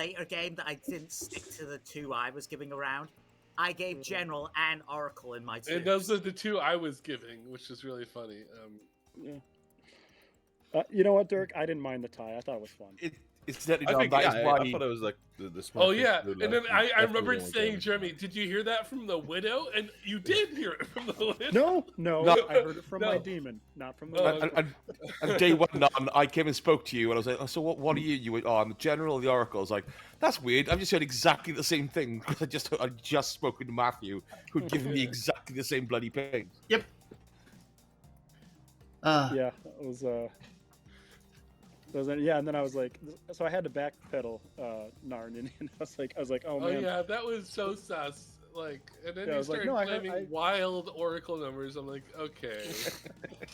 later game that I didn't stick to the 2 I was giving around. I gave General and Oracle in my 2. And those are the 2 I was giving, which is really funny. You know what, Dirk? I didn't mind the tie. I thought it was fun. It's definitely I not. think, That yeah, is why. I thought it was like the smart. Oh yeah, thing to do, and then like, I remembered definitely saying, don't Jeremy, did you hear that from the widow? And you did hear it from the widow. No, No. I heard it from my demon, not from the. And day one on, I came and spoke to you, and I was like, "So what are you?" You went, "Oh, I'm the general of the Oracle." I was like, "That's weird. I've just heard exactly the same thing because I just spoken to Matthew, who'd given me exactly the same bloody ping." Yep. Yeah, it was. Yeah, and then I was like, so I had to backpedal Narn, and I was like, oh man. Oh yeah, that was so sus. Like, and then Yeah, I he was like, started no, I- claiming wild Oracle numbers. I'm like, okay.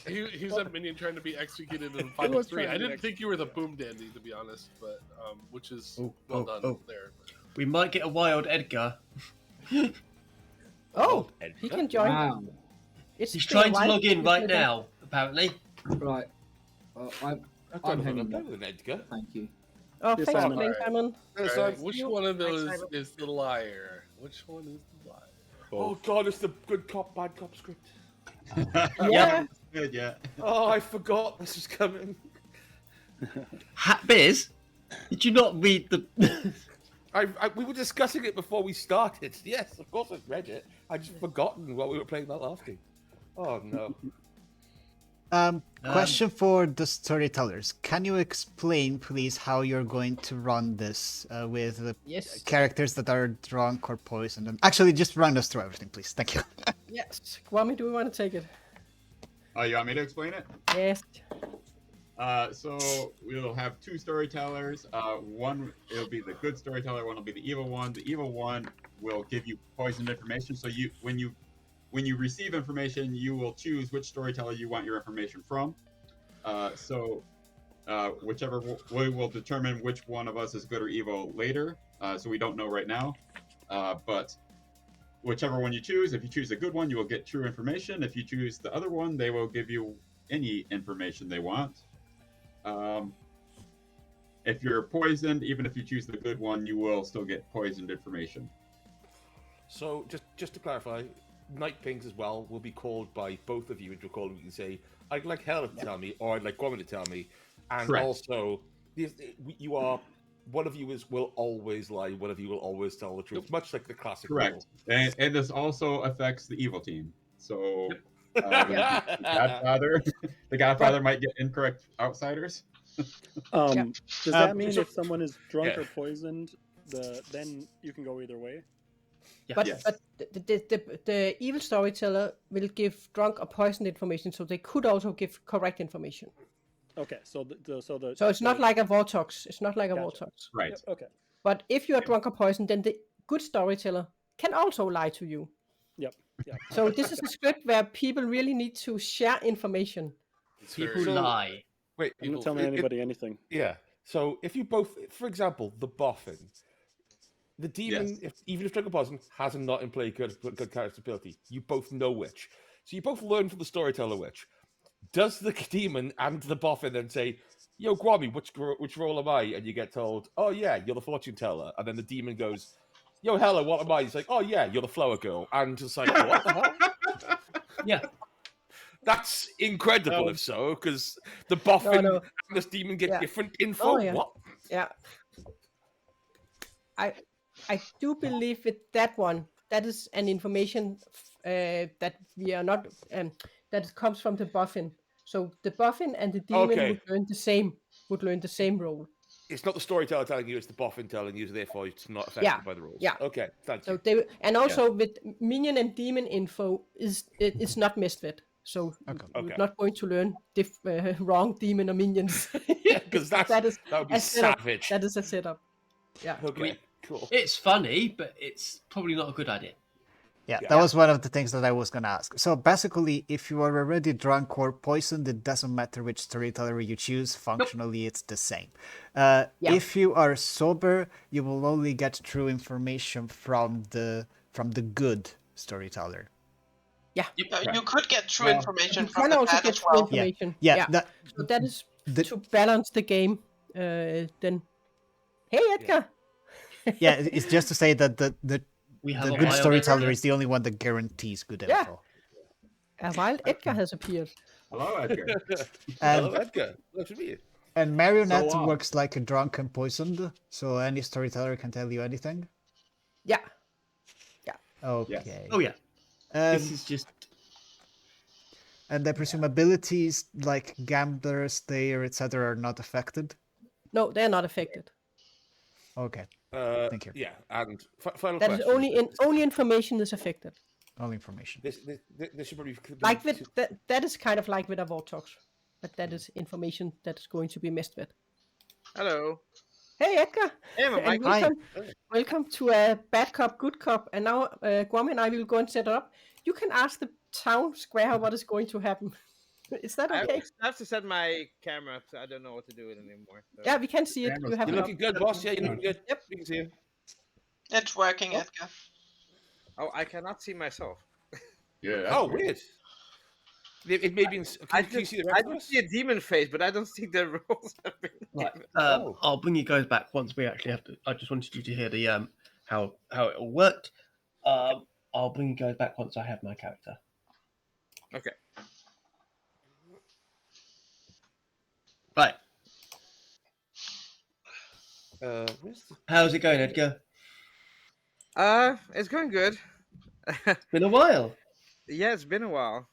He's a minion trying to be executed in Final was 3. trying to I be didn't think you were the Boom Dandy, to be honest, but which is well done there. We might get a wild Edgar. Oh, he can join. Wow. He's trying to log in right now, apparently. Right. I'm hanging better than Edgar. Thank you. Oh, Yes, thanks for Simon. playing, Simon. Alright, which one of those is the liar? Which one is the liar? Oh God, it's the good cop, bad cop script. Yeah. Good, yeah. Oh, I forgot this was coming. Biz, did you not read the... We were discussing it before we started. Yes, of course I read it. I just forgotten what we were playing that last game. Oh no. Question for the storytellers. Can you explain, please, how you're going to run this with the characters that are drunk or poisoned? And actually, just run us through everything, please. Thank you. Yes. Gwommy, do we want to take it? Oh, you want me to explain it? Yes. So we'll have 2 storytellers. One, it'll be the good storyteller. One will be the evil one. The evil one will give you poisoned information. So when you receive information, you will choose which storyteller you want your information from. Whichever we will determine which one of us is good or evil later. So we don't know right now. But whichever one you choose, if you choose the good one, you will get true information. If you choose the other one, they will give you any information they want. If you're poisoned, even if you choose the good one, you will still get poisoned information. So just to clarify, night pings as well will be called by both of you into a call. You can say, "I'd like Helle to tell me," or "I'd like Gwommy to tell me," and Correct. also you are one of you will always lie, one of you will always tell the truth, much like the classic. Correct, and this also affects the evil team. So the Godfather might get incorrect outsiders. Does that mean if someone is drunk or poisoned, then you can go either way? Yeah. But the evil storyteller will give drunk or poisoned information, so they could also give correct information. Okay, so it's not like a Vortex. It's not like a Vortex. Right. Yep, okay. But if you are drunk or poisoned, then the good storyteller can also lie to you. Yep. So this is a script where people really need to share information. People lie. Wait, I'm not telling anybody anything. Yeah. So if you both, for example, the boffin, the demon, even if drunk or poison, has a not in play good character ability. You both know which. So you both learn from the storyteller which. Does the demon and the boffin then say, "Yo, Gwommy, which role am I?" And you get told, "Oh yeah, you're the fortune teller." And then the demon goes, "Yo, Helle, what am I?" He's like, "Oh yeah, you're the flower girl." And it's like, what the hell? Yeah. That's incredible if so, because the boffin and this demon get different info. Oh, yeah. What? Yeah. I do believe with that one, that is an information that we are not that comes from the boffin. So the boffin and the demon would learn the same role. It's not the storyteller telling you; it's the boffin telling you. Therefore, it's not affected by the rules. Yeah. Okay. Thank you. So with minion and demon info it's not messed with. So you're not going to learn wrong demon or minions. Yeah, because that would be savage. That is a setup. Yeah. Okay. Cool. It's funny, but it's probably not a good idea. Yeah, that was one of the things that I was going to ask. So basically, if you are already drunk or poisoned, it doesn't matter which storyteller you choose. Functionally, it's the same. If you are sober, you will only get true information from the good storyteller. Yeah. You could get true information you from can the also bad get as true well. information. Yeah. So that is to balance the game. Then, hey Edgar, Yeah, it's just to say that the We have the a good wild storyteller Edgar. is the only one that guarantees good Yeah. info. A wild Edgar has appeared. Hello, Edgar. Hello, Edgar. Nice to meet you. And Marionette So, works like a drunk and poisoned, so any storyteller can tell you anything. Yeah. Okay. Oh yeah. And, This is just. and I presume abilities like Gambler, Stayer, etc. are not affected. No, they're not affected. Okay. Thank you. Yeah, and final That is question. only information is affected. All information. This should probably Like with that is kind of like with a Vortex, but that is information that is going to be messed with. Hello. Hey Edgar. Hey, And welcome to a bad cop, good cop. And now Gwommy and I will go and set up. You can ask the town square what is going to happen. Is that okay? I have to set my camera up, so I don't know what to do with it anymore. So. Yeah, we can see it. You have You're looking good, boss. Yeah, you're looking good. Yep. We can see you. It's working, Edgar. Oh, I cannot see myself. Yeah. Oh, weird. It may be. Can you see the rest I of just us? see a demon face, but I don't see the rules. Right. Oh. I'll bring you guys back once we actually have to. I just wanted you to hear the how it all worked. I'll bring you guys back once I have my character. Okay. Right. How's it going, Edgar? It's going good. Been a while. Yeah, it's been a while.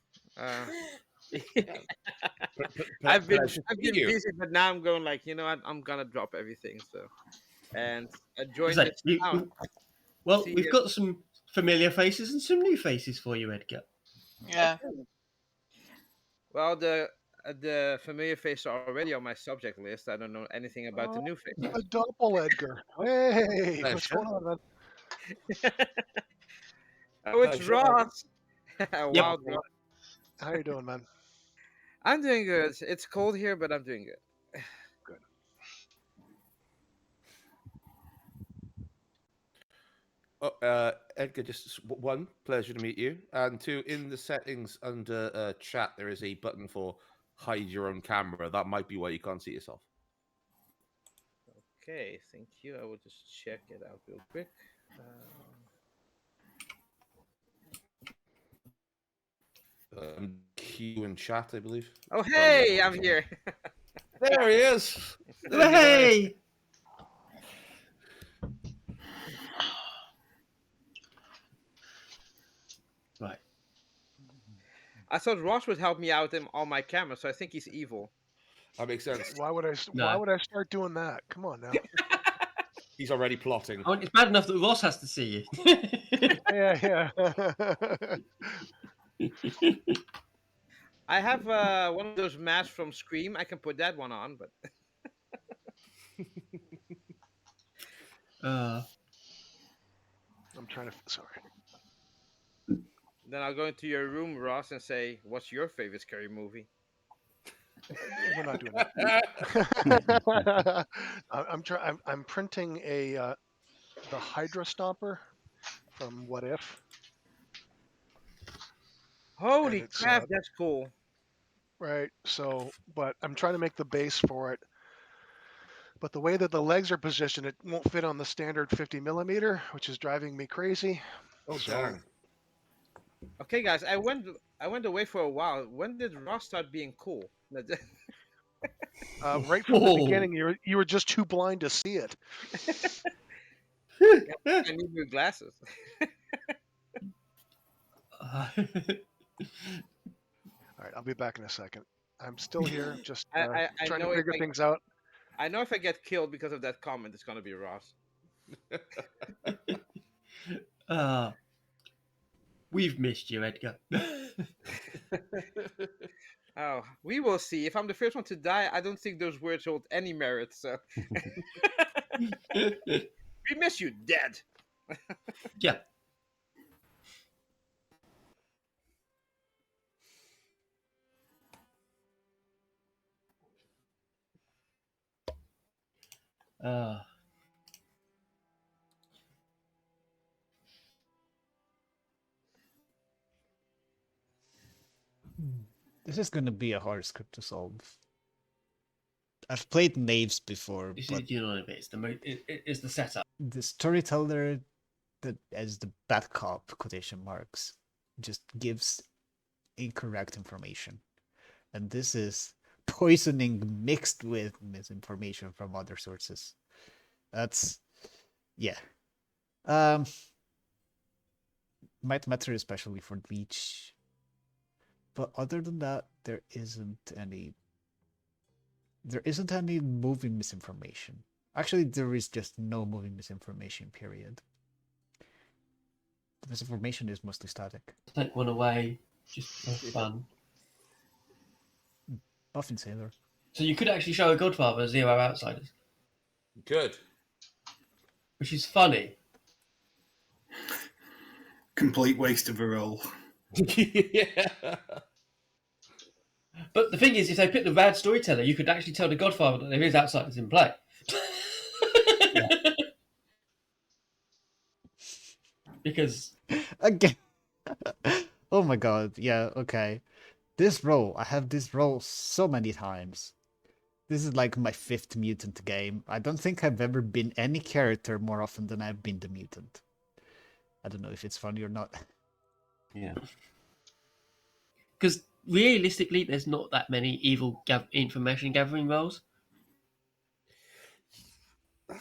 I've been busy, but now I'm going like, I'm gonna drop everything. So, and join this town. Well, we've got some familiar faces and some new faces for you, Edgar. Yeah. Well, the familiar faces are already on my subject list. I don't know anything about the new face. A double Edgar. Hey, what's going on, man? Oh, it's Ross. Wild Ross. How you doing, man? I'm doing good. It's cold here, but I'm doing good. Good. Oh, Edgar, just one, pleasure to meet you. And two, in the settings under chat, there is a button for hide your own camera. That might be why you can't see yourself. Okay, thank you. I will just check it out real quick. Q in chat, I believe. Oh, hey, I'm here. There he is. Hey. Right. I thought Ross would help me out on my camera, so I think he's evil. That makes sense. Why would I start doing that? Come on now. He's already plotting. Oh, it's bad enough that Ross has to see you. Yeah. I have one of those masks from Scream. I can put that one on, but I'm trying to. Sorry. then I'll go into your room, Ross, and say, "What's your favorite scary movie?" We're not doing that. I'm printing the Hydra Stomper from What If. Holy crap, that's cool. Right. So, but I'm trying to make the base for it. But the way that the legs are positioned, it won't fit on the standard 50 millimeter, which is driving me crazy. Oh, dang. Okay, guys, I went away for a while. When did Ross start being cool? Right from the beginning, you were just too blind to see it. I need new glasses. All right, I'll be back in a second. I'm still here, just I trying know to figure things out. I know if I get killed because of that comment, it's gonna be Ross. We've missed you, Edgar. Oh, we will see. If I'm the first one to die, I don't think those words hold any merit. So we miss you, dead. Yeah. This is going to be a hard script to solve. I've played Knaves before. This but is it's the setup. The storyteller, that as the bad cop quotation marks, just gives incorrect information, and this is poisoning mixed with misinformation from other sources. That's yeah. Might matter especially for Leech. But other than that, there isn't any moving misinformation. Actually, there is just no moving misinformation, period. The misinformation is mostly static. Take one away, just for fun. Buffin Sailor. So you could actually show a Godfather 0 outsiders. Good. Which is funny. Complete waste of a roll. Yeah. But the thing is, if they pick the rad storyteller, you could actually tell the Godfather that there is outsiders in play. Because again, oh my god, yeah, okay. I have this role so many times. This is like my 5th mutant game. I don't think I've ever been any character more often than I've been the mutant. I don't know if it's funny or not. Yeah. Because realistically, there's not that many evil information gathering roles.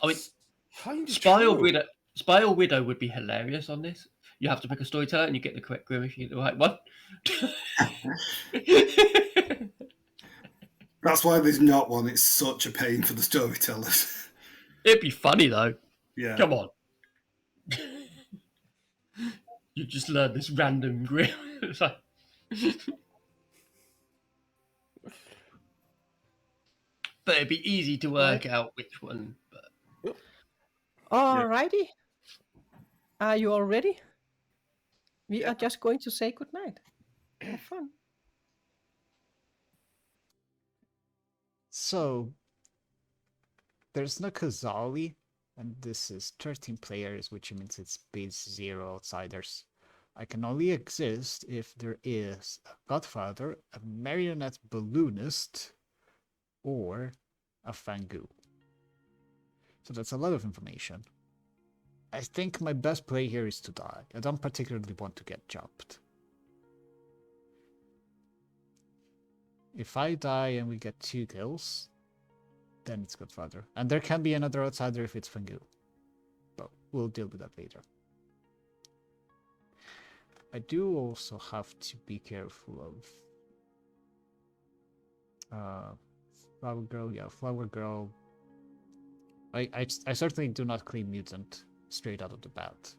I mean, Spy or Widow would be hilarious on this. You have to pick a storyteller and you get the correct grim if you get the right one. That's why there's not one. It's such a pain for the storytellers. It'd be funny though. Yeah. Come on. You just learn this random grim. It's like... But it'd be easy to work out which one. But... Alrighty. Are you all ready? We are just going to say goodnight. Have fun. So, there's no Kazali, and this is 13 players, which means it's base 0 outsiders. I can only exist if there is a Godfather, a Marionette Balloonist, or a Fangu. So that's a lot of information. I think my best play here is to die. I don't particularly want to get jumped. If I die and we get 2 kills, then it's Godfather. And there can be another outsider if it's Fangu. But we'll deal with that later. I do also have to be careful of Flower Girl. Yeah, Flower Girl. I certainly do not claim Mutant straight out of the bat.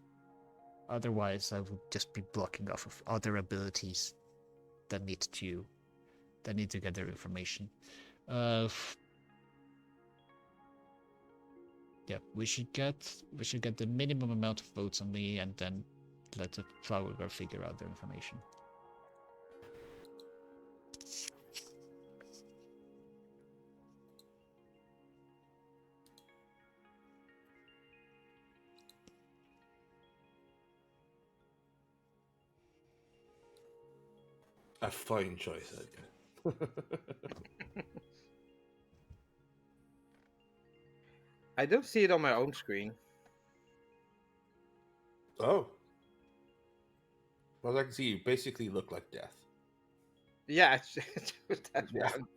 Otherwise, I would just be blocking off of other abilities that need to get their information. Yeah, we should get the minimum amount of votes on me, and then let the Flower Girl figure out their information. A fine choice, Edgar. I don't see it on my own screen. Oh. Well, I can see you basically look like death. Yeah, that's Yeah. one.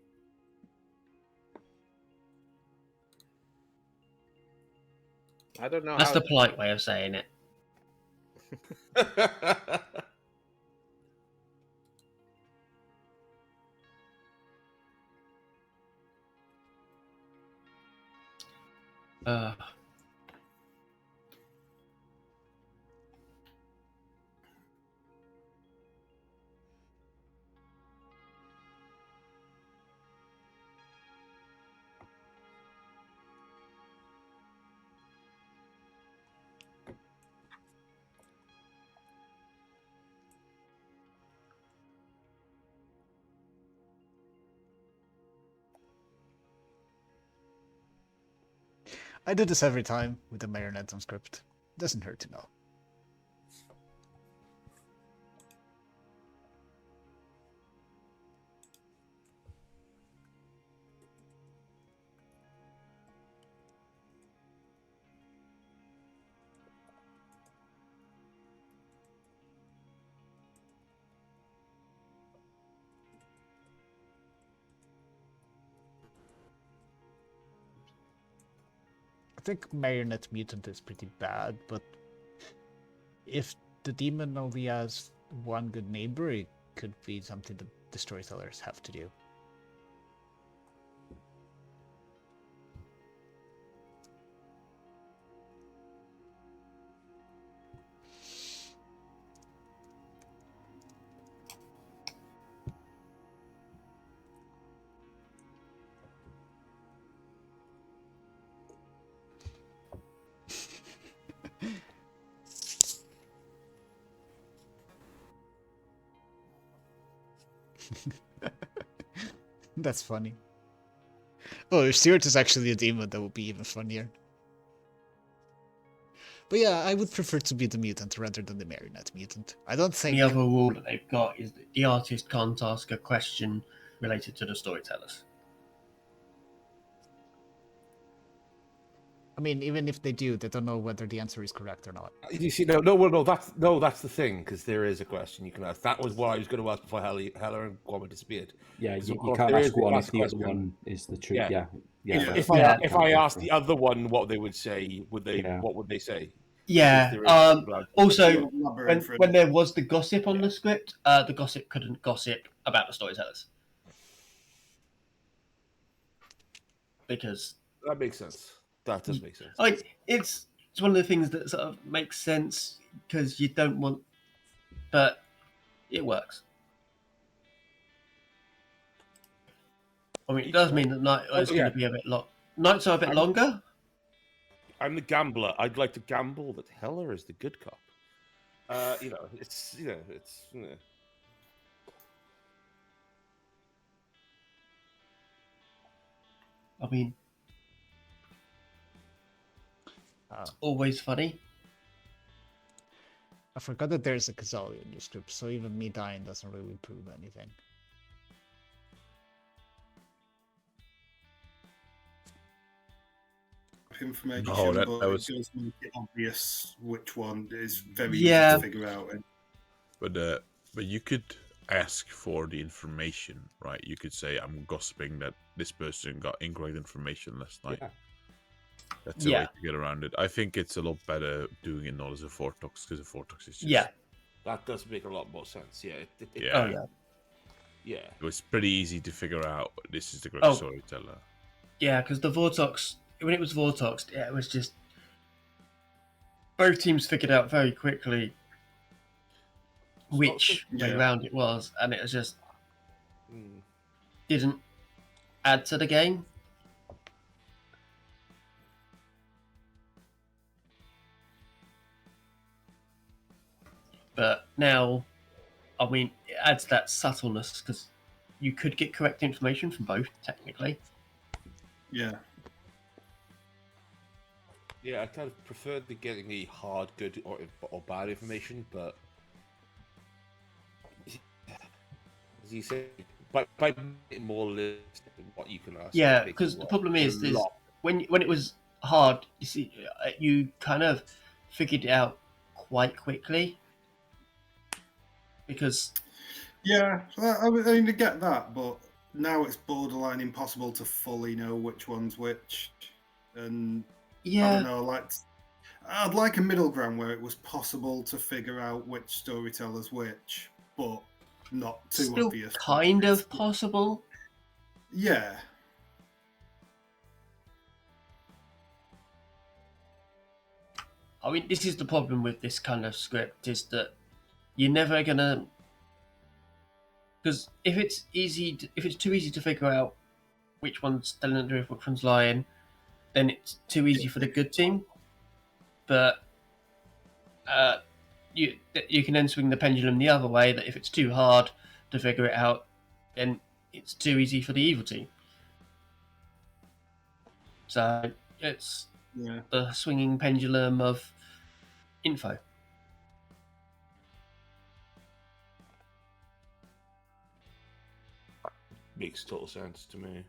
I don't know. That's the polite way of saying it. I do this every time with the Marionette on script. Doesn't hurt to know. think Marionette Mutant is pretty bad, but if the demon only has one good neighbor, it could be something that the storytellers have to do. That's funny. Oh, if Stuart is actually a demon, that would be even funnier. But yeah, I would prefer to be the mutant rather than the marionette mutant. I don't think... The other rule that they've got is that the artist can't ask a question related to the storytellers. I mean, even if they do, they don't know whether the answer is correct or not. You see, no, that's the thing, because there is a question you can ask. That was what I was going to ask before Helle and Gwommy disappeared. Yeah, you can't ask one if the other one is the truth. Yeah. If I asked the other one what they would say, what would they say? Yeah. Also, when there was the gossip on the script, the gossip couldn't gossip about the storytellers. Because... That makes sense. That does make sense. It's one of the things that sort of makes sense because you don't want, but it works. I mean, it does mean that night is going to be a bit long. Nights are a bit longer. I'm the gambler. I'd like to gamble that Helle is the good cop. It's. I mean. It's always funny. I forgot that there's a Kazali in the script, so even me dying doesn't really prove anything. Information, that but was... it does make it obvious which one is very easy to figure out. But you could ask for the information, right? You could say, I'm gossiping that this person got incorrect information last night. Yeah. That's a way to get around it. I think it's a lot better doing it not as a Vortox, because a Vortox is just... Yeah. That does make a lot more sense, yeah. Yeah. It was pretty easy to figure out this is the correct storyteller. Yeah, because the Vortox, when it was Vortox, it was just... Both teams figured out very quickly which way round it was, and it was just... didn't add to the game. But now, I mean, it adds that subtleness because you could get correct information from both, technically. Yeah. Yeah, I kind of prefer the getting the hard, good, or bad information, but as you say, by making more list than what you can ask. Yeah, because the problem is when it was hard, you see, you kind of figured it out quite quickly. Because I mean, I get that, but now it's borderline impossible to fully know which one's which, and I don't know. I'd like a middle ground where it was possible to figure out which storyteller's which, but not too still obvious. Kind of possible. Yeah. I mean, this is the problem with this kind of script, is that you're never gonna, because if it's too easy to figure out which one's telling the truth, which one's lying, then it's too easy for the good team. But you can then swing the pendulum the other way, that if it's too hard to figure it out, then it's too easy for the evil team. So it's the swinging pendulum of info. Makes total sense to me.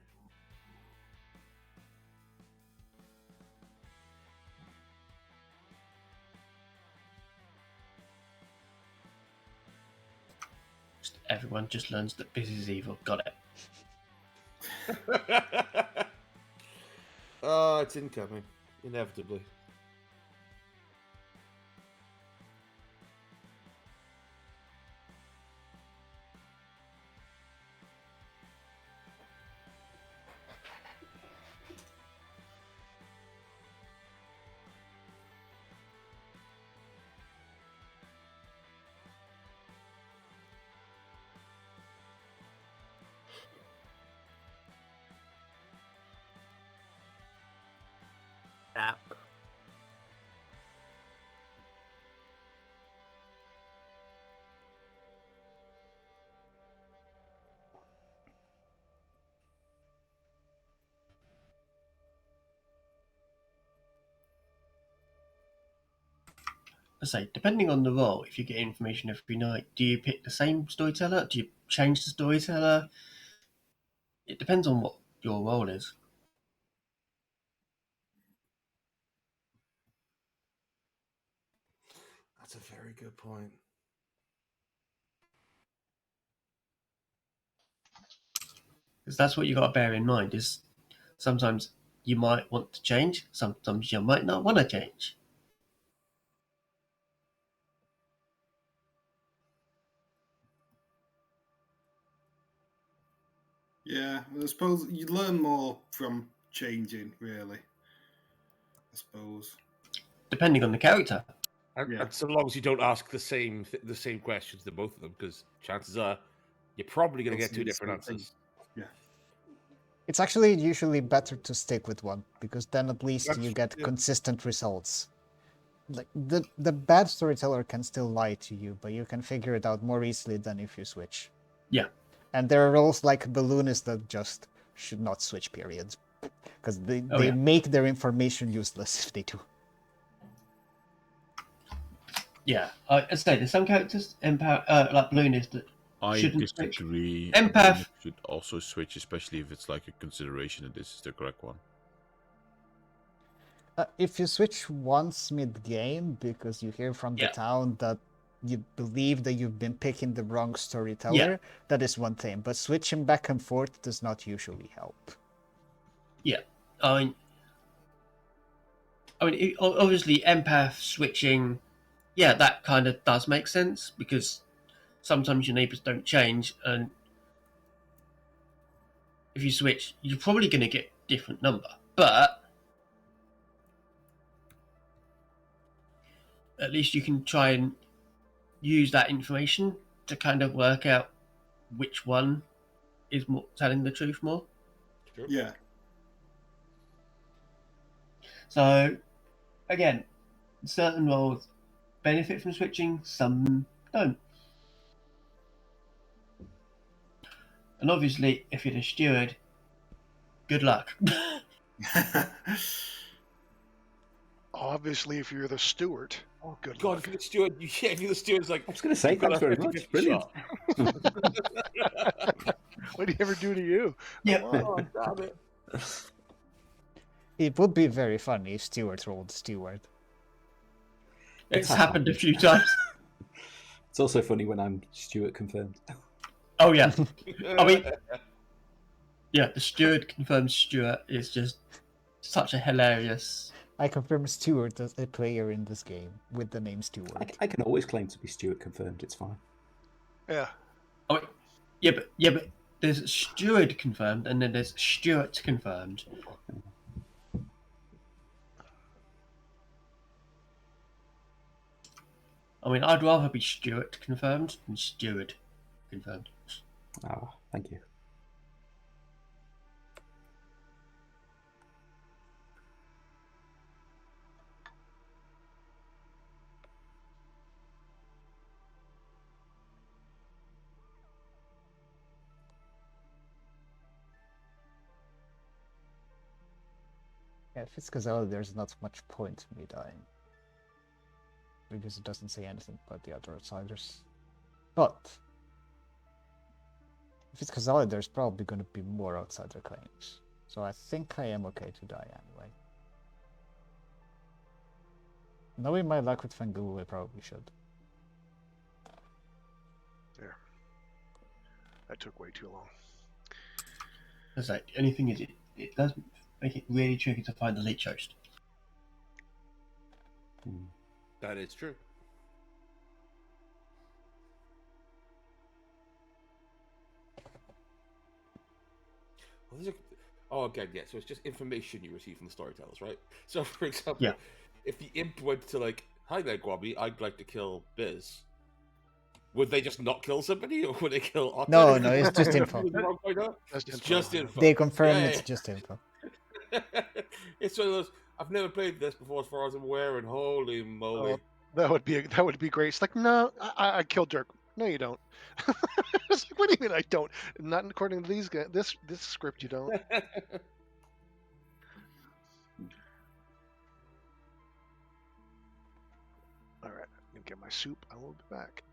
Everyone just learns that this is evil. Got it. Oh, it's incoming. Inevitably. Yeah. I say, depending on the role, if you get information every night, do you pick the same storyteller? Do you change the storyteller? It depends on what your role is. That's a very good point. Because that's what you got to bear in mind. Is sometimes you might want to change, sometimes you might not want to change. Yeah, I suppose you learn more from changing, really. I suppose. Depending on the character. And so long as you don't ask the same questions to both of them, because chances are you're probably going to get two different answers. Yeah. It's actually usually better to stick with one, because then at least you get consistent results. Like the bad storyteller can still lie to you, but you can figure it out more easily than if you switch. Yeah. And there are roles like balloonists that just should not switch, period. Because they make their information useless if they do. Yeah, I'd say there's some characters, like balloonists, that I shouldn't disagree. switch. Empath should also switch, especially if it's like a consideration that this is the correct one. If you switch once mid-game because you hear from the town that you believe that you've been picking the wrong storyteller, that is one thing. But switching back and forth does not usually help. Yeah, I mean, obviously, empath switching, that kind of does make sense because sometimes your neighbors don't change, and if you switch, you're probably going to get a different number. But at least you can try and use that information to kind of work out which one is more telling the truth more. Sure. Yeah. So, again, certain roles benefit from switching, some don't. And obviously, if you're the steward, good luck. Obviously, if you're the steward, good God, luck. if you're the steward, if you're the steward's like, I was going to say, thanks very much. Brilliant. What do you ever do to you? Yeah. Oh, damn it. It would be very funny if Stewart rolled Steward. It's happened a few times. It's also funny when I'm Stuart confirmed. Oh, yeah. I mean, the steward confirmed Stuart is just such a hilarious... I confirm Stewart as a player in this game with the name Stewart. I can always claim to be Stuart confirmed. It's fine. Yeah. Oh, yeah, but there's steward confirmed, and then there's Stuart confirmed. I mean, I'd rather be Stuart confirmed than steward confirmed. Oh, thank you. Yeah, if it's Kazala, there's not much point in me dying. Because it doesn't say anything about the other outsiders. But if it's Kazala, there's probably going to be more outsider claims. So I think I am okay to die anyway. Knowing my luck with Fangu, I probably should. There. That took way too long. That's like, the only thing is, it does make it really tricky to find the leech host. That is true. Well, again, yeah. So it's just information you receive from the storytellers, right? So, for example, if the imp went to like, "Hi there, Gwommy, I'd like to kill Biz," would they just not kill somebody, or would they kill? Otter? No, it's just info. It's just info. They confirm it's just info. It's one of those. I've never played this before, as far as I'm aware, and holy moly! That would be great. It's like, no, I killed Dirk. No, you don't. It's like, what do you mean I don't? Not according to these guys. This script, you don't. All right, I'm gonna get my soup. I will be back.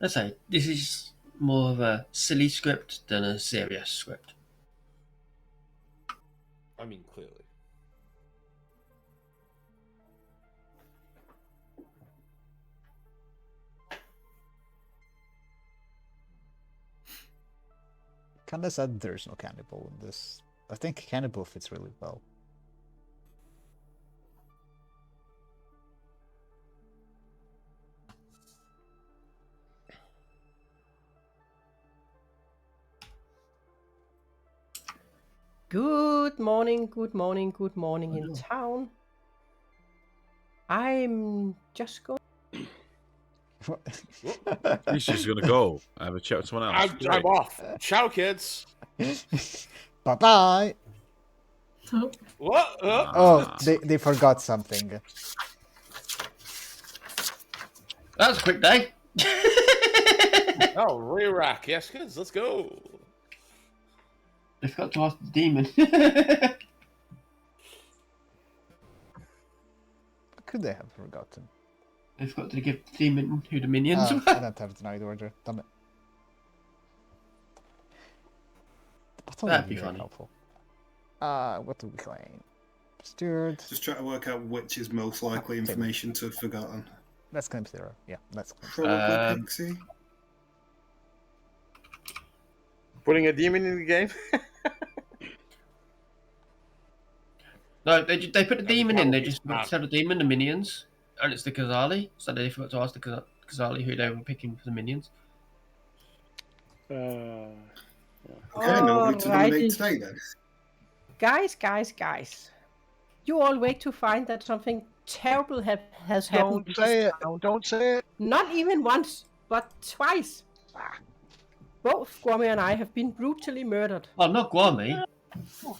Let's say this is more of a silly script than a serious script. I mean, clearly. Kinda sad there's no cannibal in this. I think cannibal fits really well. Good morning in town. I'm just going. He's just gonna go. I have a chat with someone else. I'm off. Ciao, kids. Bye bye. What? Oh, they forgot something. That was a quick day. Oh, re-rack. Yes, kids, let's go. I forgot to ask the demon. What could they have forgotten? I forgot to give the demon who the minions were. I don't have denied order. Damn it. That'd be funny. Helpful. What do we claim? Steward. Just try to work out which is most likely information to have forgotten. Let's claim 0. Yeah, let's claim. Probably Pixie. Putting a demon in the game? No, they put the demon in. They just said the demon, the minions, and it's the Kazali. So they forgot to ask the Kazali who they were picking for the minions. Okay, nobody to nominate today then. Guys. You all wait to find that something terrible has happened. Don't say it. Don't say it. Not even once, but twice. Both Gwommy and I have been brutally murdered. Oh, not Gwommy.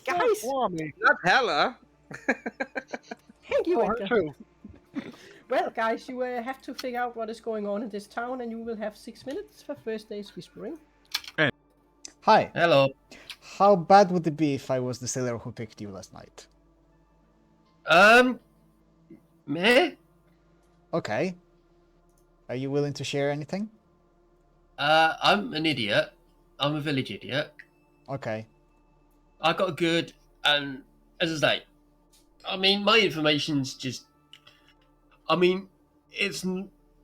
Guys. Not Helle. Thank you, her Edgar. too. Well, guys, you have to figure out what is going on in this town, and you will have 6 minutes for first day's whispering. Hi. Hello. How bad would it be if I was the sailor who picked you last night? Meh. Okay. Are you willing to share anything? I'm an idiot. I'm a village idiot. Okay. I got good, and as I say, I mean, my information's just. I mean, it's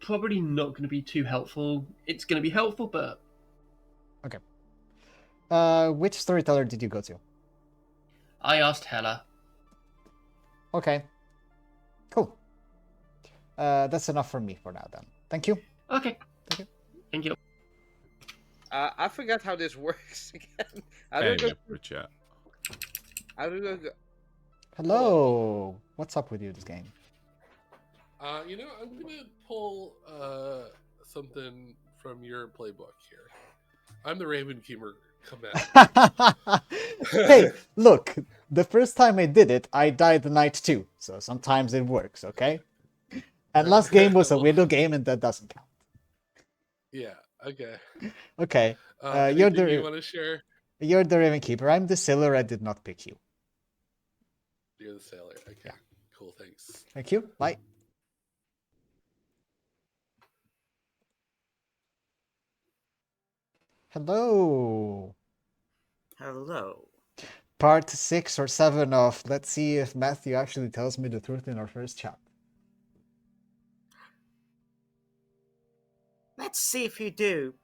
probably not going to be too helpful. It's going to be helpful, but. Okay. Which storyteller did you go to? I asked Helle. Okay. Cool. That's enough for me for now then. Thank you. Okay. Thank you. Thank you. I forgot how this works again. Chat. Hello. What's up with you this game? I'm gonna pull something from your playbook here. I'm the Raven Keeper command. Hey, look. The first time I did it, I died the night too. So sometimes it works, okay? And last game was a Widow game, and that doesn't count. Yeah. Okay. Okay. You want to share? You're the Raven Keeper. I'm the sailor. I did not pick you. You're the sailor. Okay. Yeah. Cool. Thanks. Thank you. Bye. Hello. Hello. Part 6 or 7 of let's see if Matthew actually tells me the truth in our first chat. Let's see if you do.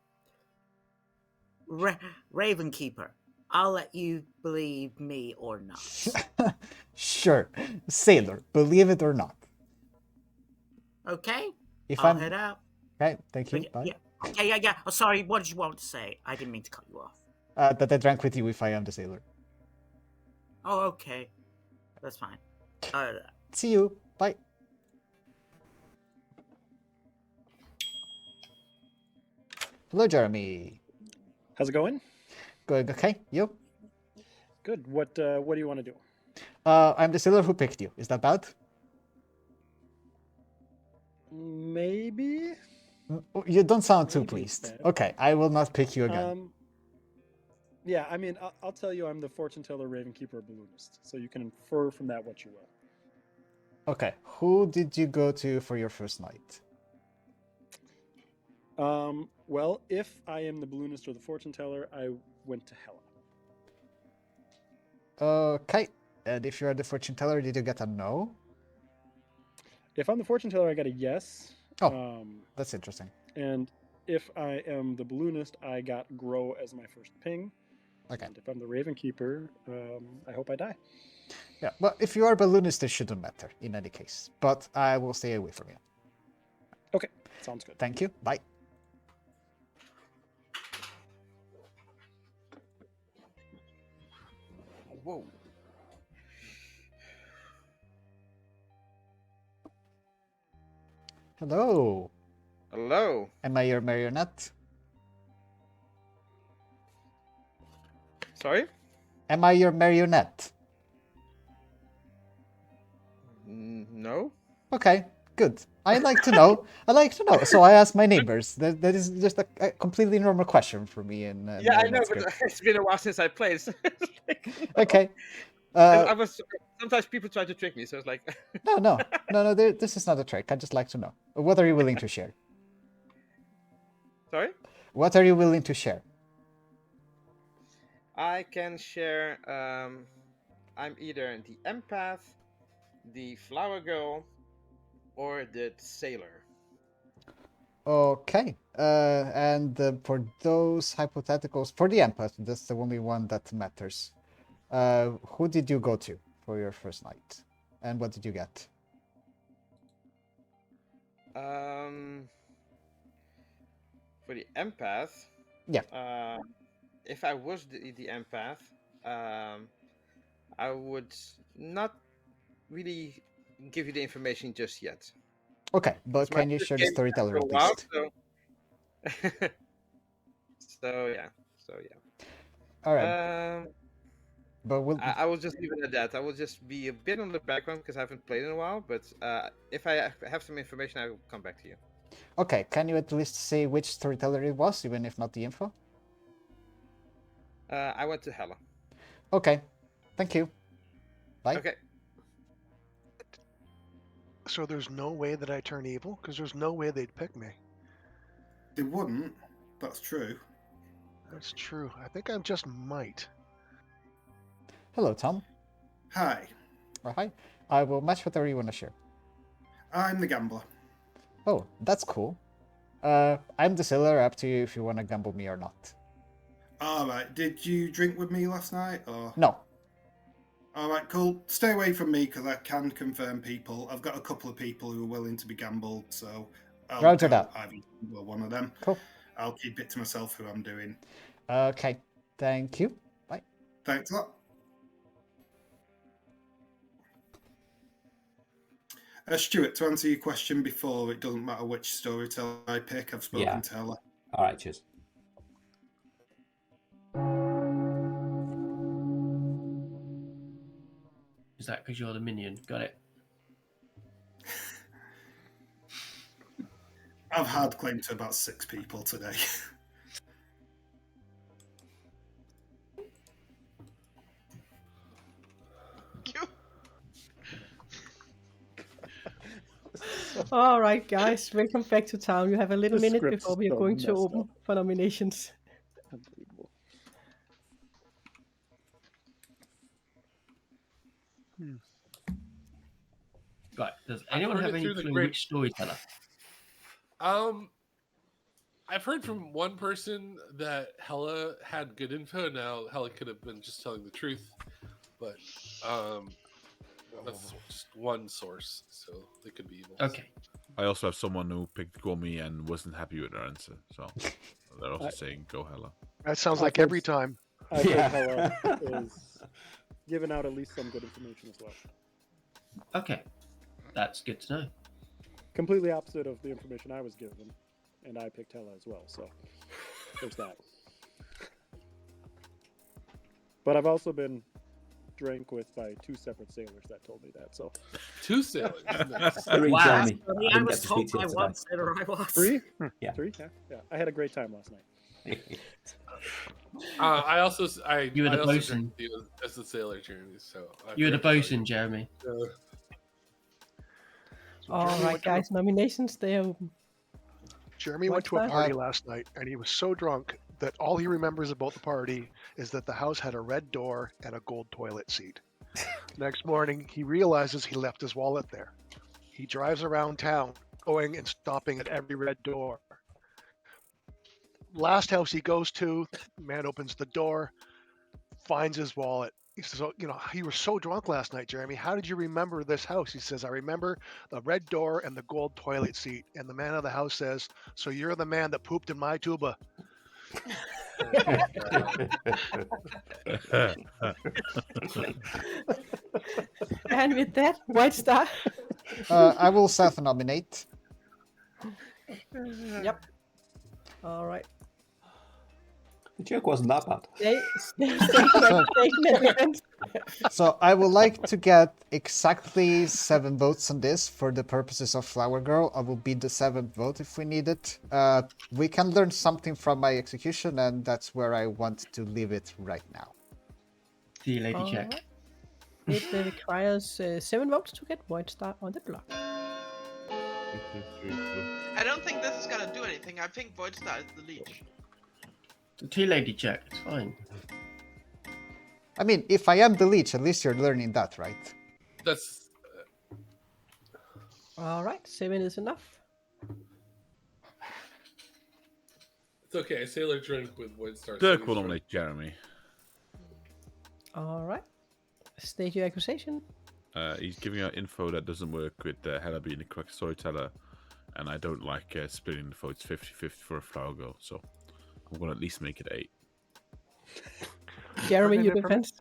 Ravenkeeper, I'll let you believe me or not. Sure. Sailor, believe it or not. Okay? If I'll I'm... head out. Okay, thank you. But, Bye. Yeah. Oh, sorry, what did you want to say? I didn't mean to cut you off. That I drank with you if I am the sailor. Oh, okay. That's fine. See you. Bye. Hello, Jeremy. How's it going? Good. Okay. You? Good. What do you want to do? I'm the sailor who picked you. Is that bad? Maybe. You don't sound too pleased. Okay, I will not pick you again. Yeah, I mean, I'll tell you, I'm the fortune teller, Ravenkeeper, balloonist, so you can infer from that what you will. Okay, who did you go to for your first night? Well, if I am the balloonist or the fortune teller, I went to Helle. Okay, and if you are the fortune teller, did you get a no? If I'm the fortune teller, I got a yes. Oh, that's interesting. And if I am the balloonist, I got grow as my first ping. Okay. And if I'm the Ravenkeeper, I hope I die. Yeah, well, if you are balloonist, it shouldn't matter in any case. But I will stay away from you. Okay, sounds good. Thank you. Bye. Whoa. Hello. Hello. Am I your marionette? Sorry? Am I your marionette? No. Okay, good. I like to know. I like to know. So I asked my neighbors. That is just a completely normal question for me. Yeah, I know, but it's been a while since I played. So like, no. Okay. I was sometimes people try to trick me, so it's like No. This is not a trick. I just like to know. What are you willing to share? Sorry? What are you willing to share? I can share. I'm either the empath, the flower girl, or the sailor. Okay. And for those hypotheticals, for the empath, that's the only one that matters. Who did you go to for your first night, and what did you get? For the empath. Yeah. If I was the empath, I would not really give you the information just yet. Okay, but can you share the storyteller at least? So yeah. All right. But I will just leave it at that. I will just be a bit on the background because I haven't played in a while. But if I have some information, I will come back to you. Okay, can you at least say which storyteller it was, even if not the info? I went to Helle. Okay, thank you. Bye. Okay. So there's no way that I turn evil? Because there's no way they'd pick me. They wouldn't. That's true. That's true. I think I just might. Hello, Tom. Hi. Oh, hi. I will match whatever you want to share. I'm the gambler. Oh, that's cool. I'm the sailor, up to you if you want to gamble me or not. Alright, did you drink with me last night? Or No. Alright, cool. Stay away from me because I can confirm people. I've got a couple of people who are willing to be gambled, so I'll Roger that. Well, one of them. Cool. I'll keep it to myself who I'm doing. Okay, thank you. Bye. Thanks a lot. Stuart, to answer your question before, it doesn't matter which storyteller I pick. I've spoken to Helle. All right, cheers. Is that because you're the minion? Got it. I've had claim to about 6 people today. All right, guys, welcome back to town. You have a little The minute script's before we are so going to messed open up. for nominations. Right. Does I've anyone heard have it any through the clue great- which storyteller? I've heard from one person that Helle had good info. Now Helle could have been just telling the truth, but that's just one source, so they could be evil. Okay. I also have someone who picked Gwommy and wasn't happy with their answer, so they're also saying go Helle. That sounds like every time. I've heard Helle is giving out at least some good information as well. Okay. That's good to know. Completely opposite of the information I was given, and I picked Helle as well, so there's that. But I've also been drank with by 2 separate sailors that told me that, so. 2 sailors? Three, Wow. Jeremy. Sorry, I didn't was get to told speak to by you one today. sailor I was. 3? Yeah. 3? Yeah. I had a great time last night. I also You were the also bosun. drank you as the sailor, Jeremy. So You were the forgot to tell bosun, Jeremy. All right, guys. Nominations, they are open. Jeremy went to a party last night, and he was so drunk that all he remembers about the party is that the house had a red door and a gold toilet seat. Next morning, he realizes he left his wallet there. He drives around town, going and stopping at every red door. Last house he goes to, man opens the door, finds his wallet. He says, "Oh, you were so drunk last night, Jeremy. How did you remember this house?" He says, "I remember the red door and the gold toilet seat." And the man of the house says, "So you're the man that pooped in my tuba." And with that, White Star. I will self-nominate. Yep. All right. The joke wasn't that bad. So I would like to get exactly 7 votes on this for the purposes of Flower Girl. I will be the 7th vote if we need it. We can learn something from my execution, and that's where I want to leave it right now. See you, Lady All Jack. right. It requires 7 votes to get White Star on the block. I don't think this is gonna do anything. I think Void Star is the leech. Tea Lady Jack, it's fine. I mean, if I am the leech, at least you're learning that, right? That's All right, 7 is enough. it's okay. A sailor drink with Void Star. Dirk will nominate Jeremy. All right. State your accusation. He's giving out info that doesn't work with Helle being the correct storyteller, and I don't like splitting the votes 50-50 for a Flower Girl, so I'm going to at least make it 8. Jeremy, you defense.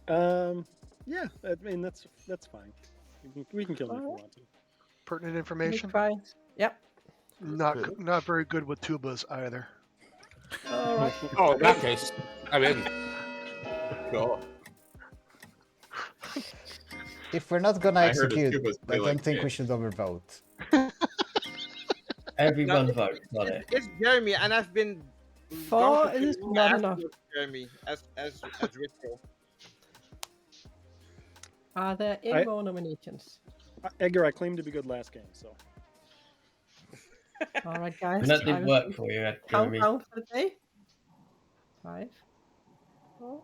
Yeah, I mean that's fine. We can kill him if we want to. Pertinent information. Yep. Not very good with tubas either. All right. Oh, in that case, I'm in. Sure. If we're not gonna I heard the execute, tubas I play don't like think we this. should overvote. Everyone vote on it. It's Jeremy, and I've been 4 is not enough. Jeremy as ritual. Are there any more nominations? Edgar, I claimed to be good last game, so. All right, guys. And that I didn't will work for you, Jeremy. Countdown for the day. 5, 4.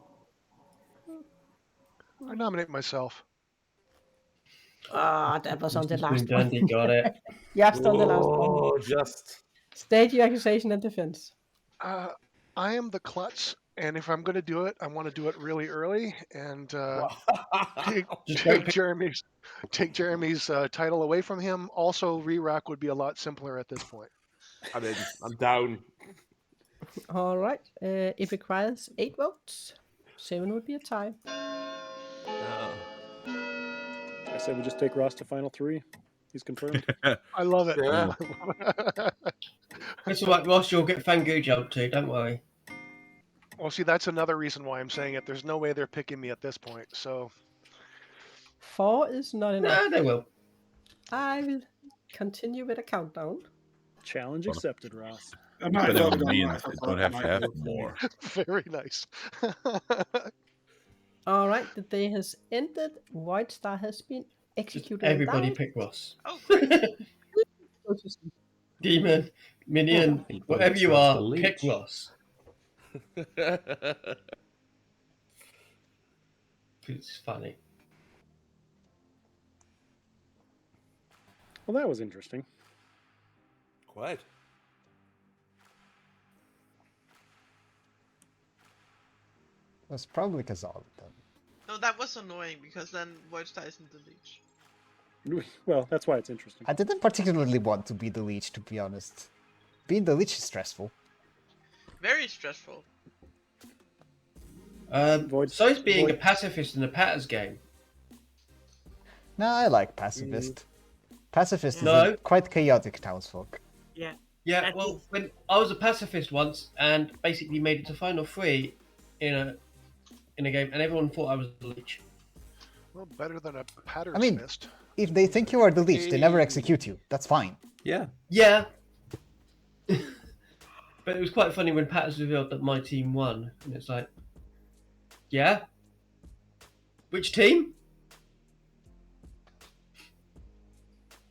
I nominate myself. Ah, that was on the last Dundee one. got it. Just on the last one. Oh, just. State your accusation and defense. I am the klutz, and if I'm going to do it, I want to do it really early and take Jeremy's title away from him. Also, re-rack would be a lot simpler at this point. I'm in. I'm down. All right. It requires 8 votes. 7 would be a tie. I said we just take Ross to final 3. He's confirmed. I love it. Yeah. It's all right, Ross, you'll get Fangu up too, don't worry. Well, see, that's another reason why I'm saying it. There's no way they're picking me at this point. So 4 is not enough. No, they will. I will continue with a countdown. Challenge accepted, Ross. I might But vote it on means that. it don't have to have more. very nice. All right, the day has ended. White Star has been executed. and Everybody died. pick Ross. Oh, great. Demon, minion, whatever you are, pick Ross. It's funny. Well, that was interesting. Quite. That's probably Kazal then. No, that was annoying because then Voidstar isn't the leech. Well, that's why it's interesting. I didn't particularly want to be the leech, to be honest. Being the leech is stressful. Very stressful. So is being a pacifist in a Patters game. No, I like pacifist. Pacifist is No. a quite chaotic townsfolk. Yeah. Yeah, well, when I was a pacifist once and basically made it to final 3 in a game, and everyone thought I was the leech. Well, better than a Patters I mean, fist. if they think you are the leech, they never execute you. That's fine. Yeah. Yeah. But it was quite funny when Patters revealed that my team won, and it's like, yeah? Which team?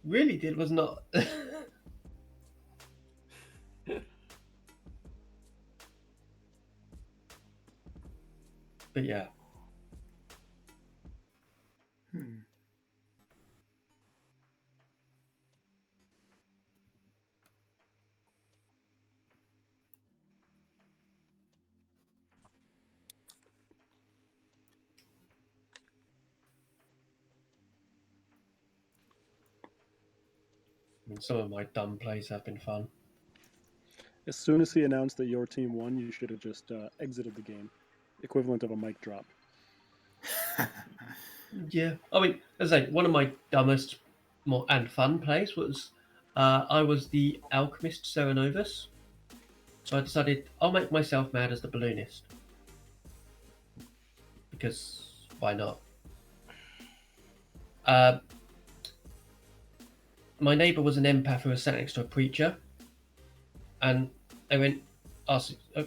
Really did was not. But yeah. I mean, some of my dumb plays have been fun. As soon as he announced that your team won, you should have just exited the game. Equivalent of a mic drop. Yeah, I mean, as I say, one of my dumbest and fun plays was I was the alchemist Serenovus. So I decided I'll make myself mad as the balloonist. Because why not? My neighbour was an empath who was sat next to a preacher. And they went,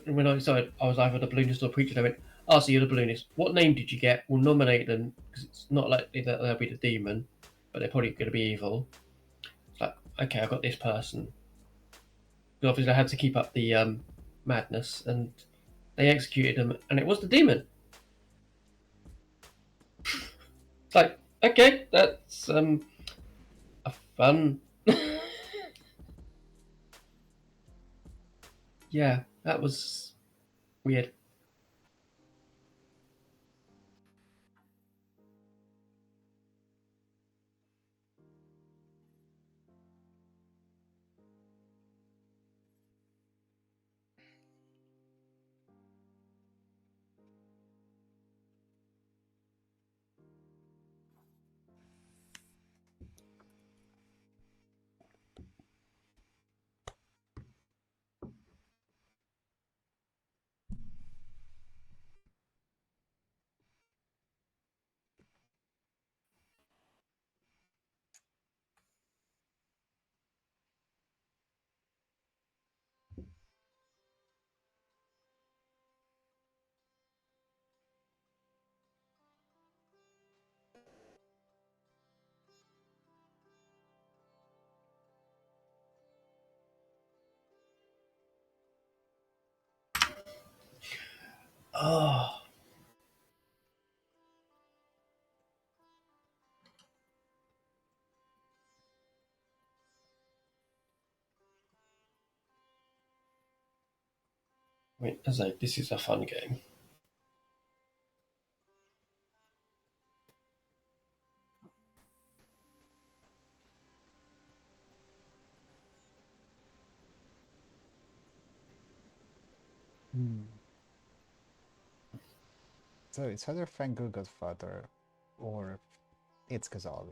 when I decided I was either the balloonist or the preacher, they went, so you're the balloonist. What name did you get? We'll nominate them, because it's not likely that they'll be the demon, but they're probably going to be evil. It's like, okay, I've got this person. But obviously I had to keep up the madness, and they executed them, and it was the demon. It's like, okay, that's a fun... Yeah, that was weird. Oh. I mean, as I say, this is a fun game. So it's either Fangul Godfather or it's Kazal.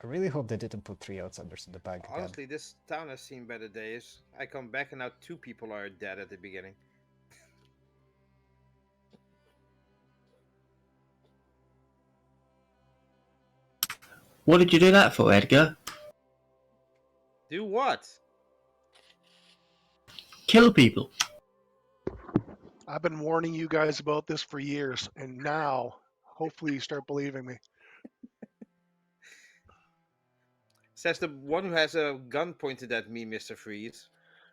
I really hope they didn't put 3 outsiders in the bag again. Honestly, this town has seen better days. I come back and now 2 people are dead at the beginning. What did you do that for, Edgar? Do what? Kill people. I've been warning you guys about this for years, and now, hopefully, you start believing me. Says the one who has a gun pointed at me, Mr. Freeze.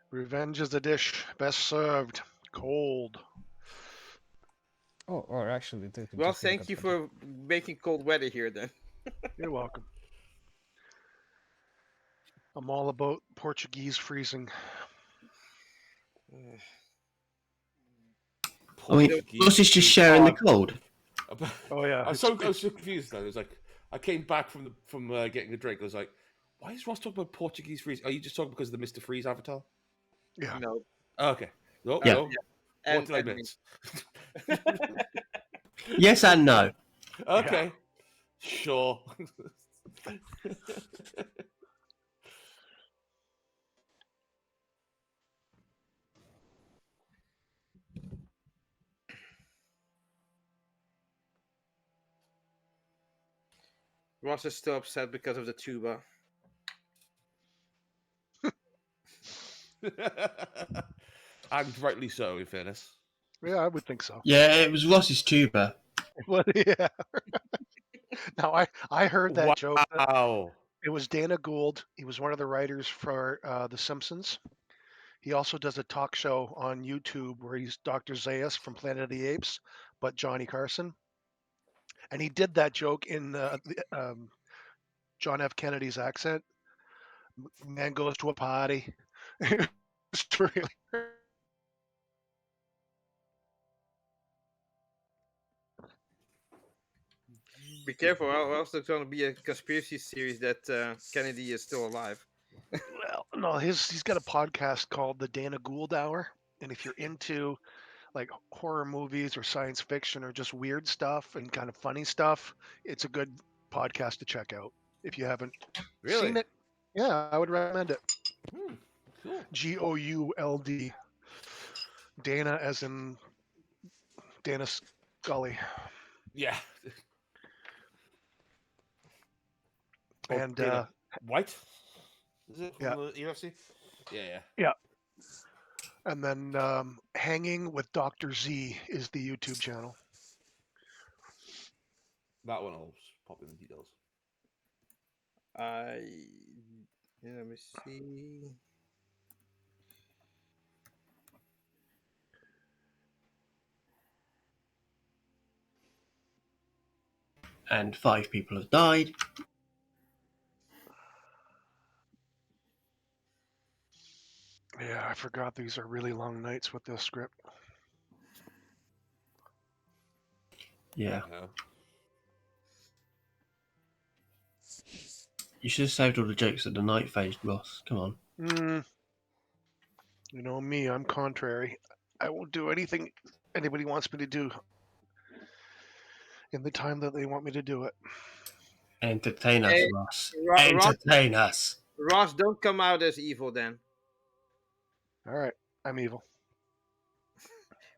Revenge is the dish best served cold. Oh, or actually, Well, thank you for making cold weather here, then. You're welcome. I'm all about Portuguese freezing. I mean, Ross is just sharing the cold. Oh yeah, I was so confused though. It was like I came back from getting a drink. I was like, why is Ross talking about Portuguese freeze? Are you just talking because of the Mr. Freeze avatar? Yeah. No. Oh, okay. No. Yeah. No. What did I miss? Yes and no. Okay. Sure. Ross is still upset because of the tuba. And rightly so, in fairness. Yeah, I would think so. Yeah, it was Ross's tuba. Well, yeah. Now I heard that joke. Wow. It was Dana Gould. He was one of the writers for The Simpsons. He also does a talk show on YouTube where he's Dr. Zaius from Planet of the Apes, but Johnny Carson. And he did that joke in John F. Kennedy's accent. Man goes to a party. It's really. Be careful, or else there's going to be a conspiracy series that Kennedy is still alive. Well, no, he's got a podcast called The Dana Gould Hour, and if you're into like horror movies or science fiction or just weird stuff and kind of funny stuff, it's a good podcast to check out. If you haven't seen it, yeah, I would recommend it. Cool. Gould. Dana as in Dana Scully. Yeah. And Dana White? Is it from yeah. the UFC? Yeah. Yeah. And then Hanging with Dr. Z is the YouTube channel. That one I'll pop in the details. Let me see. And 5 people have died. Yeah, I forgot these are really long nights with this script. Yeah. You should have saved all the jokes at the night phase, Ross. Come on. You know me, I'm contrary. I won't do anything anybody wants me to do in the time that they want me to do it. Entertain us, Ross. Entertain us. Ross, don't come out as evil then. All right, I'm evil.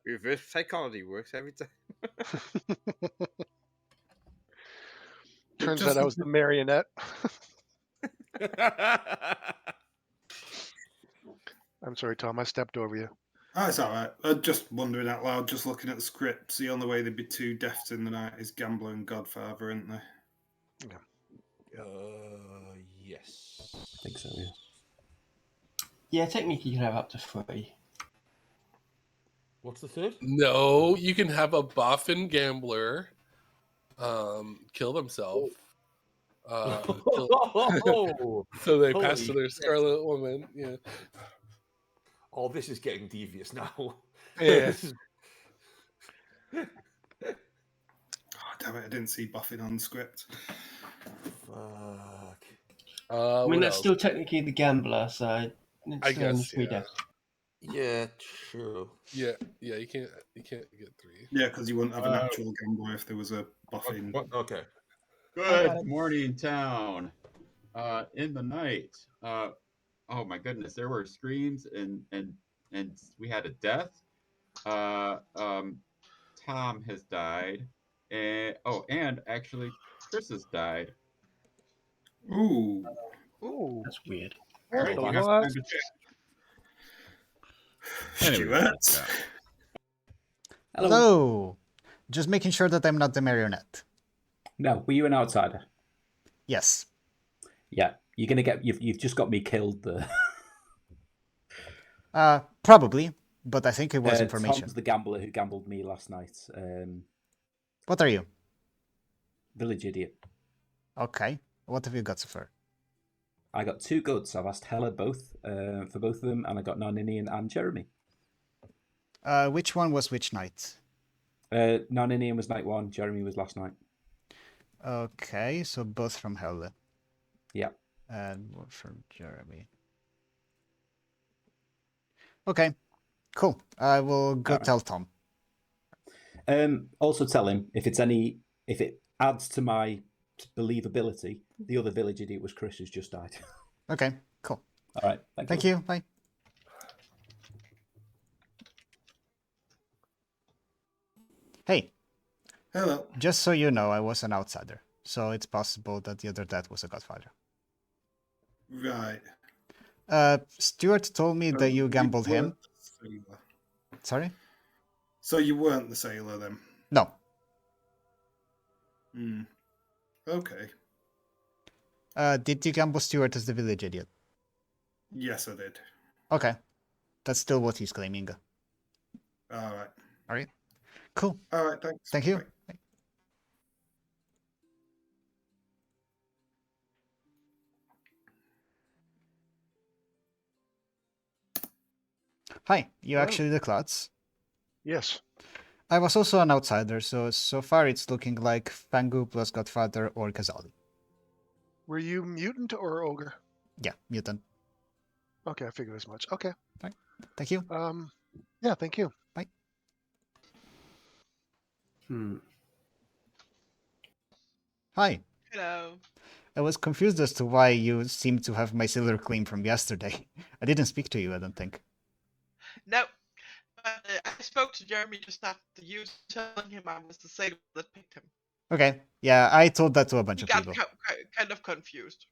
Reverse psychology works every time. Turns out I was the marionette. I'm sorry, Tom. I stepped over you. Oh, it's all right. I'm just wondering out loud, just looking at the scripts. The only way they'd be two deaths in the night is Gambler and Godfather, aren't they? Yeah. Yes. I think so, yeah. Yeah, technically you can have up to 3. What's the third? No, you can have a boffin gambler kill themselves. So they pass to their Scarlet Woman. Yeah. Oh, this is getting devious now. Yeah. Oh, damn it, I didn't see Buffing on the script. Fuck. I mean, that's still technically the gambler, so it's I still only guess, 3 yeah. deaths. Yeah, true. Yeah, you can't get 3. Yeah, because you wouldn't have an actual gambler if there was a Buffing. Okay. Good morning, town. In the night. Oh my goodness, there were screams and we had a death. Tom has died, and actually Chris has died. Ooh. That's weird. All right, What you the have what? time to check. Anyway, Stuart. Hello. Just making sure that I'm not the marionette. No, were you an outsider? Yes. Yeah, You're gonna get. You've just got me killed there. Probably, but I think it was information. Tom's the gambler who gambled me last night. What are you? Village idiot. Okay. What have you got so far? I got 2 goods. I've asked Helle both for both of them, and I got Noninian and Jeremy. Which one was which night? Noninian was night 1. Jeremy was last night. Okay, so both from Helle. Yeah. And one from Jeremy. Okay, cool. I will go tell Tom. Also tell him if it adds to my believability, the other village idiot was Chris, who's just died. Okay, cool. All right. Thank you. Bye. Hey. Hello. Just so you know, I was an outsider, so it's possible that the other dad was a godfather. Right. Stuart told me that you gambled him. Sorry? So you weren't the sailor then? No. Okay. Did you gamble Stuart as the village idiot? Yes, I did. Okay. That's still what he's claiming. Alright. Alright. Cool. Alright, thanks. Thank you. Bye. Hi, you actually the Klotz? Yes. I was also an outsider, so far it's looking like Fangu plus Godfather or Kazali. Were you mutant or ogre? Yeah, mutant. Okay, I figured as much. Okay. Right. Thank you. Yeah, thank you. Bye. Hi. Hello. I was confused as to why you seem to have my sailor claim from yesterday. I didn't speak to you, I don't think. No, but I spoke to Jeremy just after you telling him I was the sailor that picked him. Okay, yeah, I told that to a bunch He of got people. kind of confused.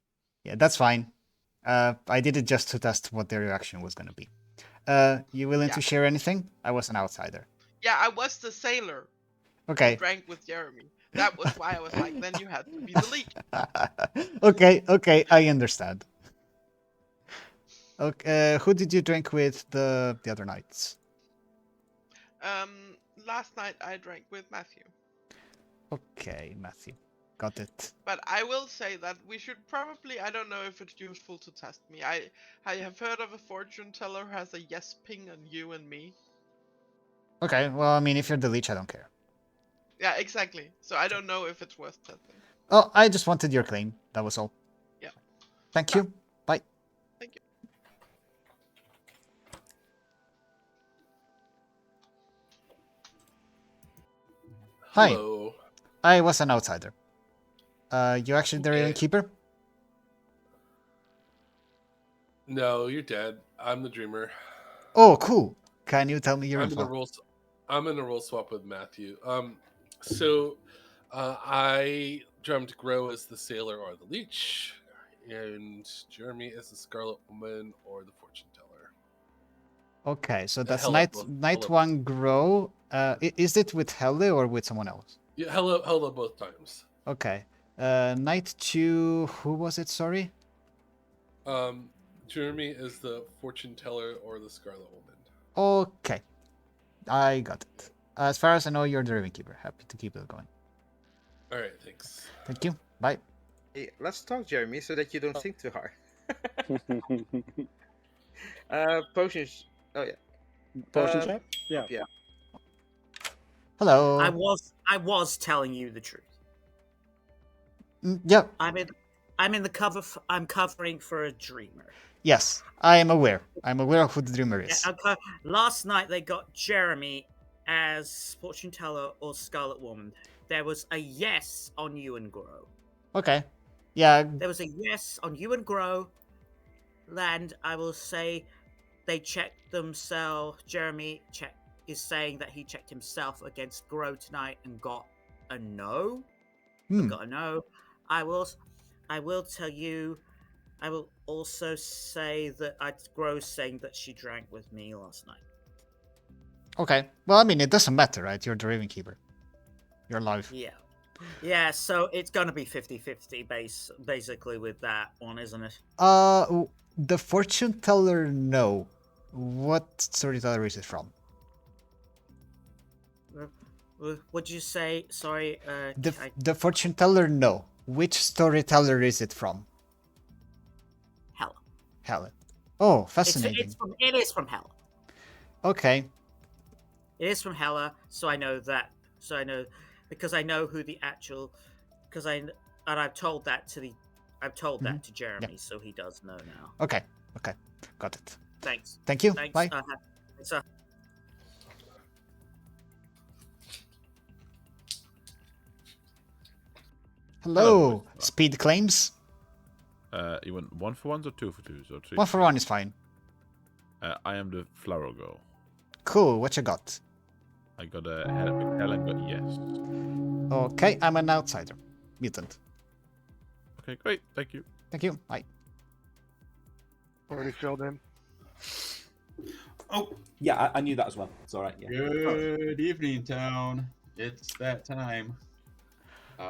Yeah, that's fine. I did it just to test what their reaction was going to be. You willing to share anything? I was an outsider. Yeah, I was the sailor. Okay. Who drank with Jeremy. That was why I was like, then you had to be the lead. Okay, I understand. Okay, who did you drink with the other nights? Last night I drank with Matthew. Okay, Matthew. Got it. But I will say that we should probably, I don't know if it's useful to test me. I have heard of a fortune teller who has a yes ping on you and me. Okay, well, I mean, if you're the leech, I don't care. Yeah, exactly. So I don't know if it's worth testing. Oh, I just wanted your claim. That was all. Yeah. Thank you. Bye. Thank you. Hi. Hello. I was an outsider. You actually the Raven Keeper? No, you're dead. I'm the dreamer. Oh, cool. Can you tell me your I'm in a info? role swap with Matthew. I drummed Grow as the sailor or the leech, and Jeremy as the Scarlet Woman or the fortune teller. Okay, so that's Helle, night Helle. one grow. Is it with Helle or with someone else? Yeah, hello both times. Okay. Night 2, who was it, sorry? Jeremy is the fortune teller or the Scarlet Woman. Okay. I got it. As far as I know, you're the Raven Keeper. Happy to keep it going. All right, thanks. Thank you. Bye. Hey, let's talk, Jeremy, so that you don't think too hard. Potions. Oh yeah. Potion shop? Yeah. Yeah. Hello. I was telling you the truth. Yep. I'm in the cover. I'm covering for a dreamer. Yes, I am aware. I'm aware of who the dreamer is. Yeah, last night they got Jeremy as fortune teller or Scarlet Woman. There was a yes on you and Grow. Okay. Yeah. There was a yes on you and Grow. And I will say they checked themselves. Jeremy is saying that he checked himself against Grow tonight and got a no. Got a no. I will tell you. I will also say that Grow saying that she drank with me last night. Okay. Well, I mean, it doesn't matter, right? You're the Raven Keeper. You're alive. Yeah. Yeah, so it's gonna be 50-50 basically with that one, isn't it? The fortune teller, no. What storyteller is it from? What'd you say? Sorry, The fortune teller, no. Which storyteller is it from? Helle. Helle. Oh, fascinating. It is from Helle. Okay. It is from Helle, so I know that. So I know because I know who the actual. I've told that to that to Jeremy, so he does know now. Okay. Okay. Got it. Thanks. Thank you. Thanks. Bye. Thanks. Hello. Speed claims. You want 1 for 1s or 2 for 2s or 3? 1 for 1 is fine. I am the flower girl. Cool. What you got? I got a Helen got yes. Okay, I'm an outsider. Mutant. Okay, great. Thank you. Thank you. Bye. Already filled in. Oh. Yeah, I knew that as well. It's all right. Yeah. Good evening, town. It's that time. Do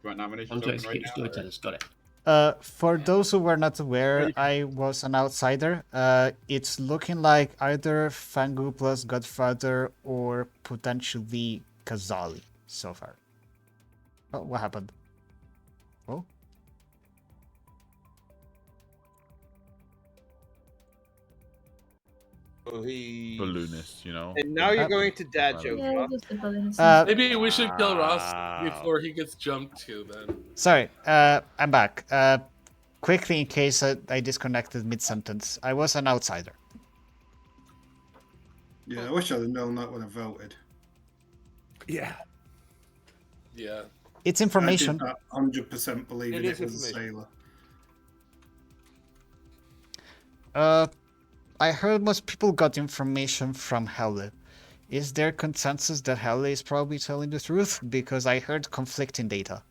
you want nominations open right now? Got it. For those who were not aware, I was an outsider. It's looking like either Fangu plus Godfather or potentially Kazali so far. Oh, what happened? Oh? Balloonist, you know. And now you're going to dad joke. Maybe we should kill Ross before he gets jumped to then. Sorry, I'm back. Quickly, in case I disconnected mid-sentence, I was an outsider. Yeah, I wish I'd have known that when I voted. Yeah. Yeah. It's information. I did that 100% believing it was a information. sailor. I heard most people got information from Helle. Is there consensus that Helle is probably telling the truth? Because I heard conflicting data.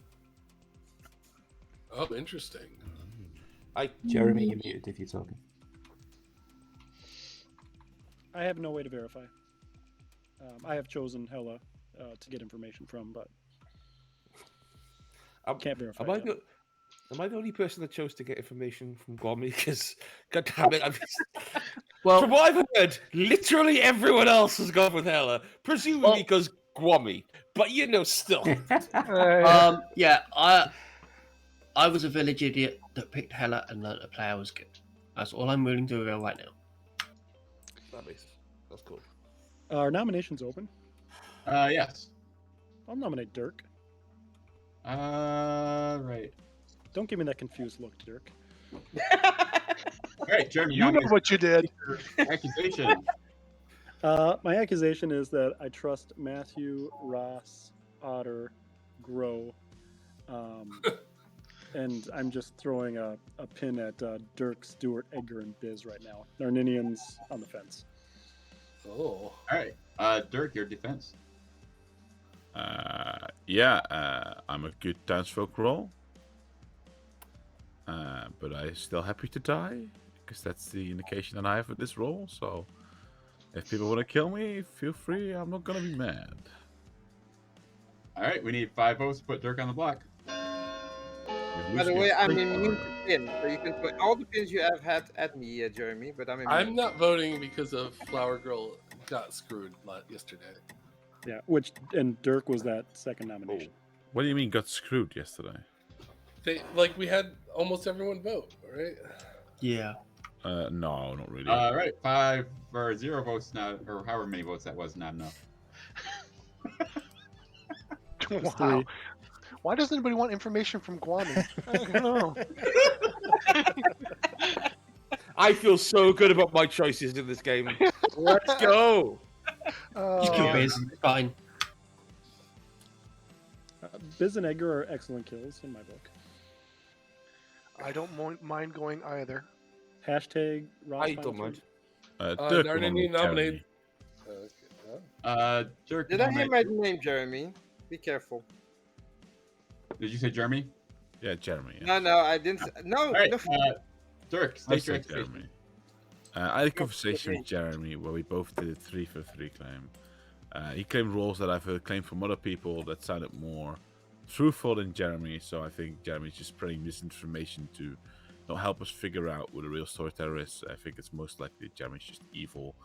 Oh, interesting. Jeremy, you're muted if you're talking. I have no way to verify. I have chosen Helle to get information from, but can't verify. Am I the only person that chose to get information from Gwommy? Because, god damn it, well, from what I've heard, literally everyone else has gone with Helle, presumably because Gwommy. But still. Yeah, I was a village idiot that picked Helle and learned to play I was good. That's all I'm willing to reveal right now. That's cool. Are nominations open? Yes. I'll nominate Dirk. Right. Don't give me that confused look, Dirk. All right, Jeremy, You know what you did. Accusation. My accusation is that I trust Matthew, Ross, Otter, Grow, and I'm just throwing a pin at Dirk, Stewart, Edgar, and Biz right now. Narninians on the fence. Oh. All right. Dirk, your defense. I'm a good townsfolk role. But I'm still happy to die, because that's the indication that I have with this role. So, if people want to kill me, feel free. I'm not gonna be mad. All right, we need 5 votes to put Dirk on the block. By the way, I'm immune to pin, so you can put all the pins you have had at me, Jeremy. But I'm immune. I'm not voting because of Flower Girl got screwed yesterday. Yeah, and Dirk was that second nomination. What do you mean got screwed yesterday? We had almost everyone vote, right? Yeah. No, not really. All right, 5 or 0 votes now, or however many votes that was, not enough. Wow. Why doesn't anybody want information from Gwommy? I don't know. I feel so good about my choices in this game. Let's go. Just kill Biz. Fine. Biz and Edgar are excellent kills in my book. I don't mind going either. Hashtag Ross. I don't mind. Dirk Narnini nominated. Dirk. Did I hear my name, Jeremy? Be careful. Did you say Jeremy? Yeah, Jeremy. Yeah. No, I didn't. No. All right, No. Dirk, I state your said accusation. Jeremy. I had a conversation with Jeremy where we both did a 3 for 3 claim. He claimed roles that I've heard claimed from other people that sounded more truthful than Jeremy. So I think Jeremy's just spreading misinformation to not help us figure out who the real storyteller is. I think it's most likely Jeremy's just evil,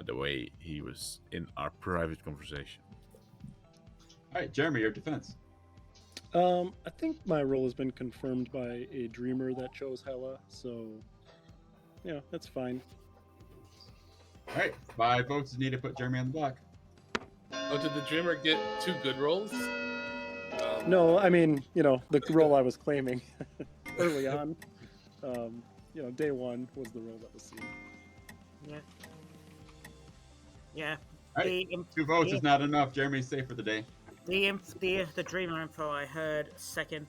the way he was in our private conversation. All right, Jeremy, your defense. I think my role has been confirmed by a dreamer that chose Helle, so yeah, that's fine. All right, 5 votes is needed to put Jeremy on the block. Oh, did the dreamer get 2 good rolls? No, I mean, the role I was claiming early on. Day 1 was the role that was seen. Yeah. Yeah. All right, 2 votes is not enough. Jeremy's safe for the day. The dreamer info I heard second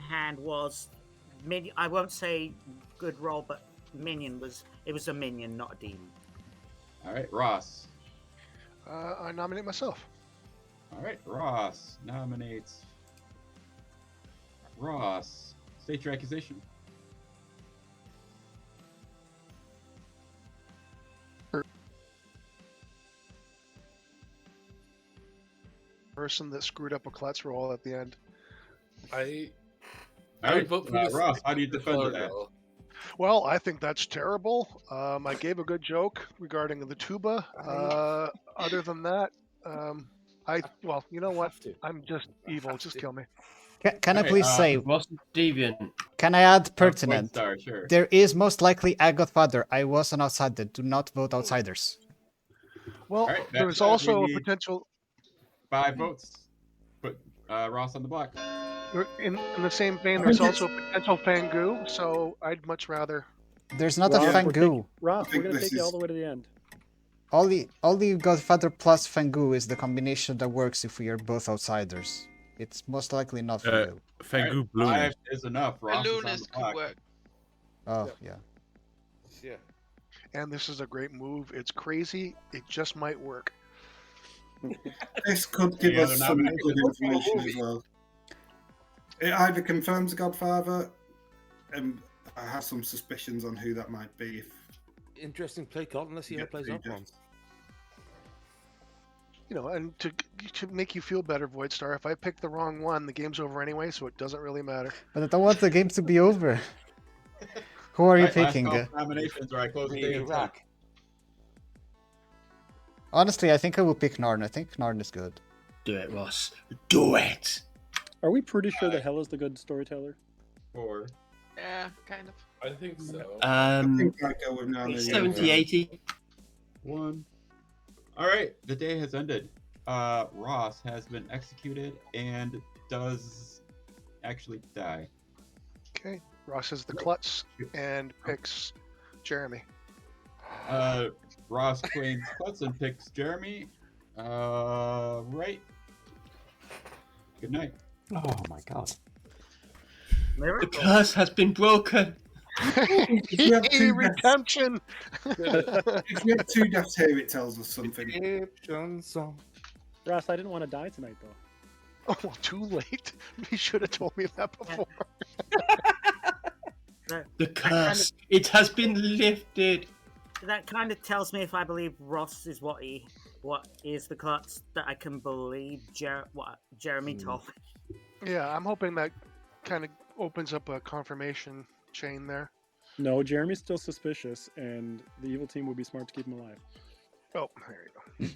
hand was minion. I won't say good roll, but minion was a minion, not a demon. All right, Ross. I nominate myself. All right, Ross nominates Ross. State your accusation. Person that screwed up a klutz roll at the end. I would vote for Ross, how do you defend that? Well, I think that's terrible. I gave a good joke regarding the tuba. Other than that, you know what? I'm just evil. Just kill me. Can I please say? Deviant. Can I add pertinent? Star, sure. There is most likely a godfather. I was an outsider. Do not vote outsiders. Well, right, there's also a potential. 5 votes. Put Ross on the block. In the same vein, there's also a potential Fangu, so I'd much rather. There's not a Fangu. Ross, we're going to take you all the way to the end. Only Godfather plus Fangu is the combination that works if we are both outsiders. It's most likely not Fangu. Fangu Blue 5 is enough. Ross is on Lunas the could block. work. Oh, yeah. Yeah. And this is a great move. It's crazy. It just might work. This could give us some good information as well. It either confirms the Godfather, and I have some suspicions on who that might be. Interesting play, Colton. Let's see how it plays out. And to make you feel better, Voidstar, if I pick the wrong one, the game's over anyway, so it doesn't really matter. But I don't want the game to be over. Who are you picking? Nominations, or I close the day. Honestly, I think I will pick Narn. I think Narn is good. Do it, Ross. Do it! Are we pretty sure that Helle is the good storyteller? 4. Yeah, kind of. I think so. I think I go with now. 70, 80. 1. All right, the day has ended. Ross has been executed and does actually die. Okay, Ross is the klutz and picks Jeremy. Ross claims klutz and picks Jeremy. Right. Good night. Oh my god. The curse has been broken. Redemption. If we have 2 deaths here, it tells us something. Ross, I didn't want to die tonight, though. Oh, well, too late. You should have told me that before. The curse, it has been lifted. That kind of tells me if I believe Ross is what is the klutz, that I can believe what Jeremy told me. Yeah, I'm hoping that kind of opens up a confirmation chain there. No, Jeremy's still suspicious, and the evil team would be smart to keep him alive. Oh, there you go.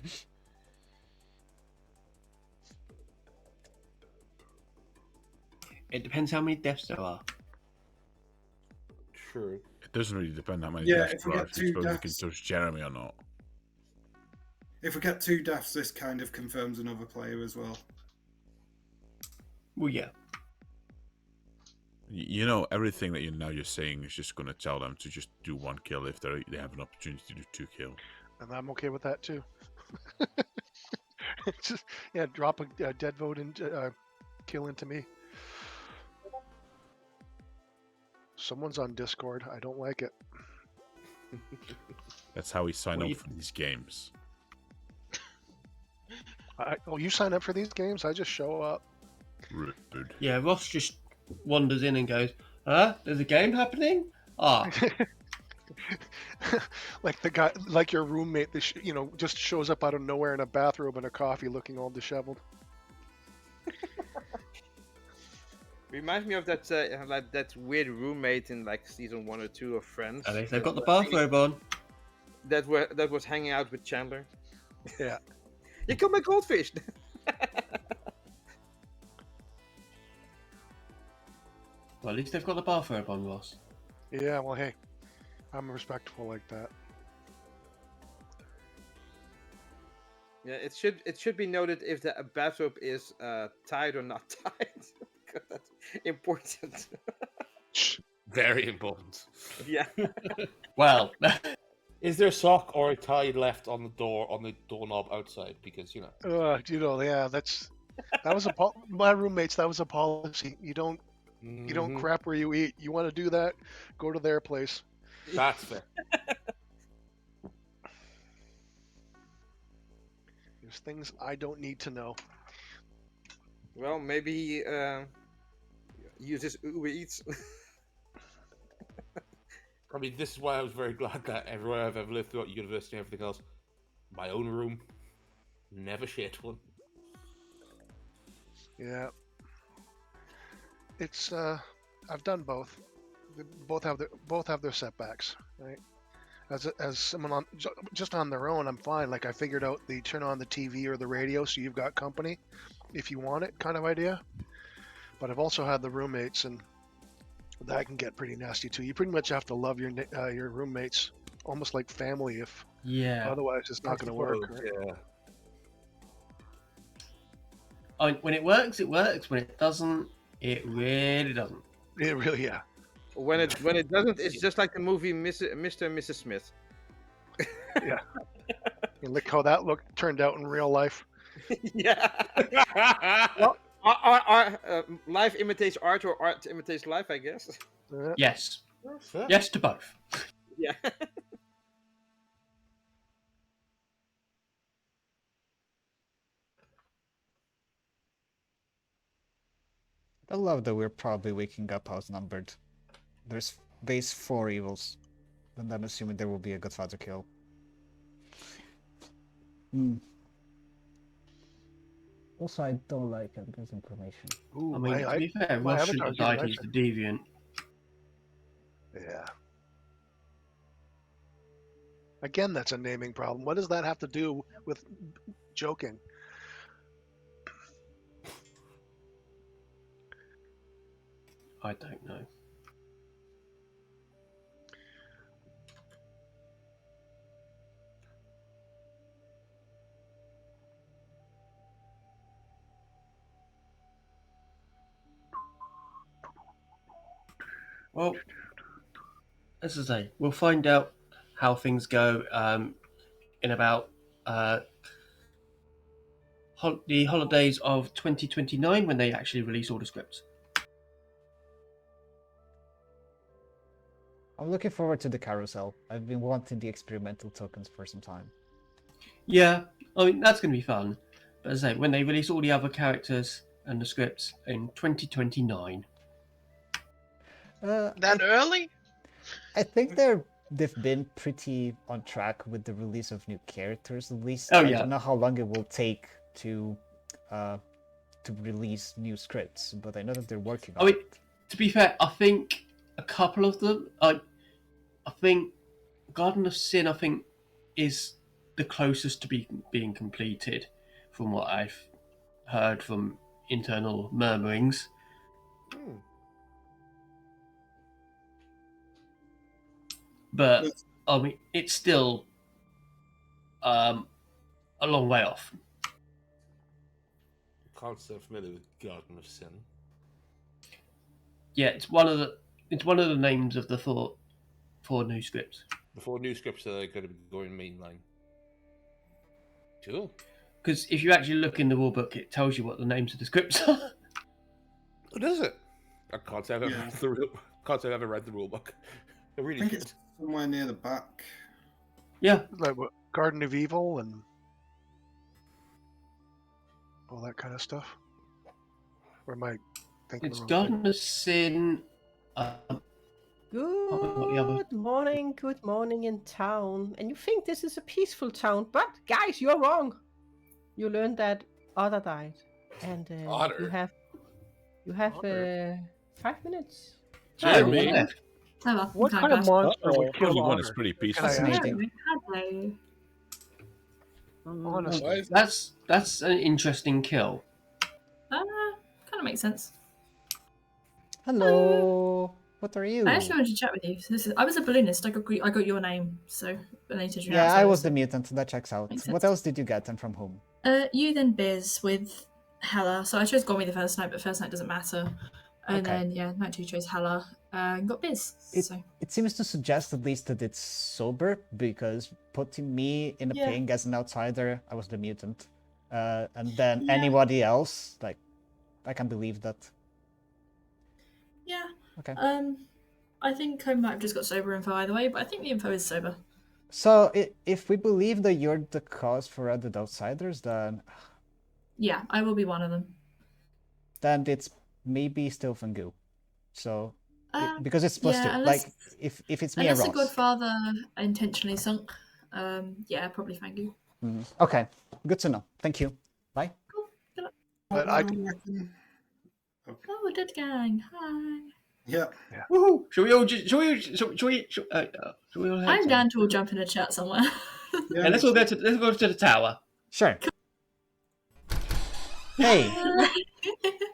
It depends how many deaths there are. True. It doesn't really depend how many Yeah, deaths if we there are. get If you 2 suppose you can deaths- touch Jeremy or not. If we get 2 deaths, this kind of confirms another player as well. Well, yeah. You know, everything that you're saying is just going to tell them to just do 1 kill if they have an opportunity to do 2 kills. And I'm okay with that too. Just drop a dead vote and kill into me. Someone's on Discord. I don't like it. That's how we sign up for these games. You sign up for these games? I just show up. Rude. Yeah, Ross just wanders in and goes, "Huh? There's a game happening? Ah." Like the guy, like your roommate, that just shows up out of nowhere in a bathrobe and a coffee, looking all disheveled. Reminds me of that like that weird roommate in like season 1 or 2 of Friends. At least they've got the bathrobe on. That was hanging out with Chandler. Yeah. You killed my goldfish. Well, at least they've got the bathrobe on, Ross. Yeah. Well, hey, I'm respectful like that. Yeah, it should be noted if the bathrobe is tied or not tied. Because that's important. Very important. Yeah. Well, is there a sock or a tie left on the doorknob outside? Because yeah, that was my roommates. That was a policy. You don't crap where you eat. You want to do that? Go to their place. That's fair. There's things I don't need to know. Well, maybe he uses Uber Eats. I mean, this is why I was very glad that everywhere I've ever lived throughout university and everything else, my own room, never shared one. Yeah. It's I've done both. Both have their setbacks, right? As someone just on their own, I'm fine. Like I figured out the turn on the TV or the radio so you've got company if you want it kind of idea. But I've also had the roommates, and that can get pretty nasty too. You pretty much have to love your roommates almost like family. If otherwise it's not going to work. Right? Yeah. When it works, it works. When it doesn't, it really doesn't. It really, yeah. When it doesn't, it's just like the movie Mr. and Mrs. Smith. Yeah. And look how that turned out in real life. Yeah. Well, life imitates art, or art imitates life, I guess. Yes. Yes to both. Yeah. I love that we're probably waking up outnumbered. There's base 4 evils, and I'm assuming there will be a Godfather kill. Also, I don't like Edgar's information. Ooh, I mean, to be fair, Ross shouldn't have died. He's the deviant. Yeah. Again, that's a naming problem. What does that have to do with joking? I don't know. Well, as I say, we'll find out how things go in about the holidays of 2029 when they actually release all the scripts. I'm looking forward to the carousel. I've been wanting the experimental tokens for some time. Yeah, I mean, that's going to be fun. But as I say, when they release all the other characters and the scripts in 2029. That early? I think they've been pretty on track with the release of new characters, at least. Oh, I yeah. don't know how long it will take to release new scripts, but I know that they're working on it. To be fair, I think a couple of them, I think Garden of Sin, is the closest to being completed from what I've heard from internal murmurings. But I mean, it's still a long way off. Can't say I'm familiar with Garden of Sin. Yeah, it's one of the names of the four new scripts. The 4 new scripts that are going to be going mainline. Cool. Because if you actually look in the rulebook, it tells you what the names of the scripts are. Oh, does it? I can't say I've ever read the rulebook. I really think should. it's somewhere near the back. Yeah. Like what, Garden of Evil and all that kind of stuff. Or am I thinking It's the wrong Garden of Sin, Good morning in town. And you think this is a peaceful town, but guys, you're wrong. You learned that Otter died, and Otter? you have 5 minutes. Jeremy. Oh, Clever. What Okay, kind of guys. monster would kill Only one Otter? is pretty Can I peaceful. ask? Fascinating. Hello. Honestly. that's an interesting kill. Kind of makes sense. Hello. What are you? I actually wanted to chat with you. I was a balloonist. I got your name, so I needed you. Yeah, I was the mutant. That checks out. Makes What sense. else did you get and from whom? You then Biz with Helle. So I chose Gwommy the first night, but first night doesn't matter. And Okay. then night 2 chose Helle and got Biz. It seems to suggest at least that it's sober, because putting me in a Yeah. ping as an outsider, I was the mutant. And then Yeah. anybody else, like, I can believe that. Yeah. Okay. I think I might have just got sober info either way, but I think the info is sober. So if we believe that you're the cause for other outsiders, then Yeah, I will be one of them. it's maybe still Fangu. So because it's supposed yeah, to, unless- like, if it's me and Unless the Ross. Godfather intentionally sunk, yeah, probably thank you. Okay, good to know. Thank you. Bye. But I Oh, dead gang. Hi. Yeah. Woohoo! Shall we all all? I'm down to all jump in a chat somewhere. Yeah, let's go to the tower. Sure. Hey.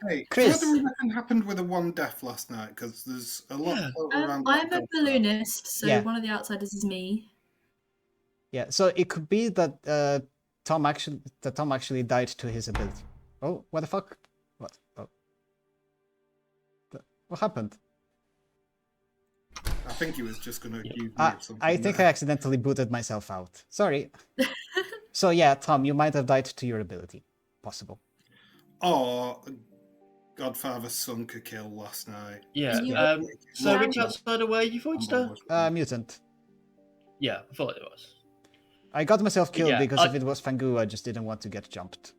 Hey, Chris. what do we reckon happened with the one death last night? Because there's a lot floating around. I'm a balloonist, so Yeah. one of the outsiders is me. Yeah, so it could be that Tom actually died to his ability. Oh, what the fuck? What? Oh. What happened? I think he was just going to accuse me of something. I think I accidentally booted myself out. Sorry. So yeah, Tom, you might have died to your ability. Possible. Oh, Godfather sunk a kill last night. Yeah. So which outsider were you, Voidster? Mutant. Yeah, I thought it was. I got myself killed Yeah, because if it was Fangu, I just didn't want to get jumped.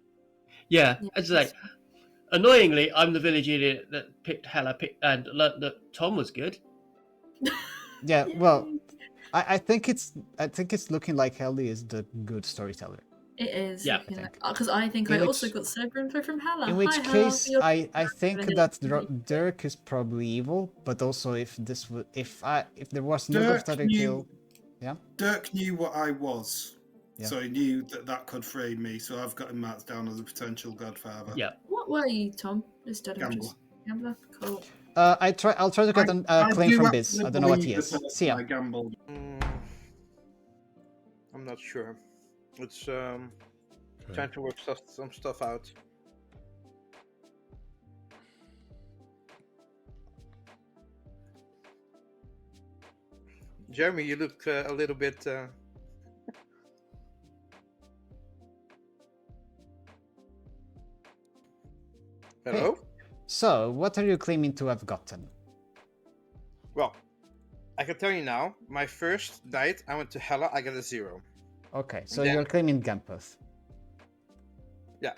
Yeah, as I say, annoyingly, I'm the village idiot that picked Helle and learnt that Tom was good. Yeah, well, I think it's looking like Helle is the good storyteller. It is. Yeah, Because I think In I which- also got sober info from Helle. In which Hi, Helle, case, you're- I think that Dirk is probably evil, but also if there was no Dirk Godfather knew- kill, yeah. Dirk knew what I was, Yeah. so he knew that could frame me. So I've got him marked down as a potential Godfather. Yeah. What were you, Tom? Just Gambler. Gambler? Cool. I'll try to get a claim do from actually Biz. I don't know what he believe is. the person See ya. I gambled. I'm not sure. It's trying to work some stuff out. Jeremy, you look a little bit. Hello? Hey, so, what are you claiming to have gotten? Well, I can tell you now. My first night, I went to Helle. I got a 0. Okay, so then- you're claiming Gampath. Yeah.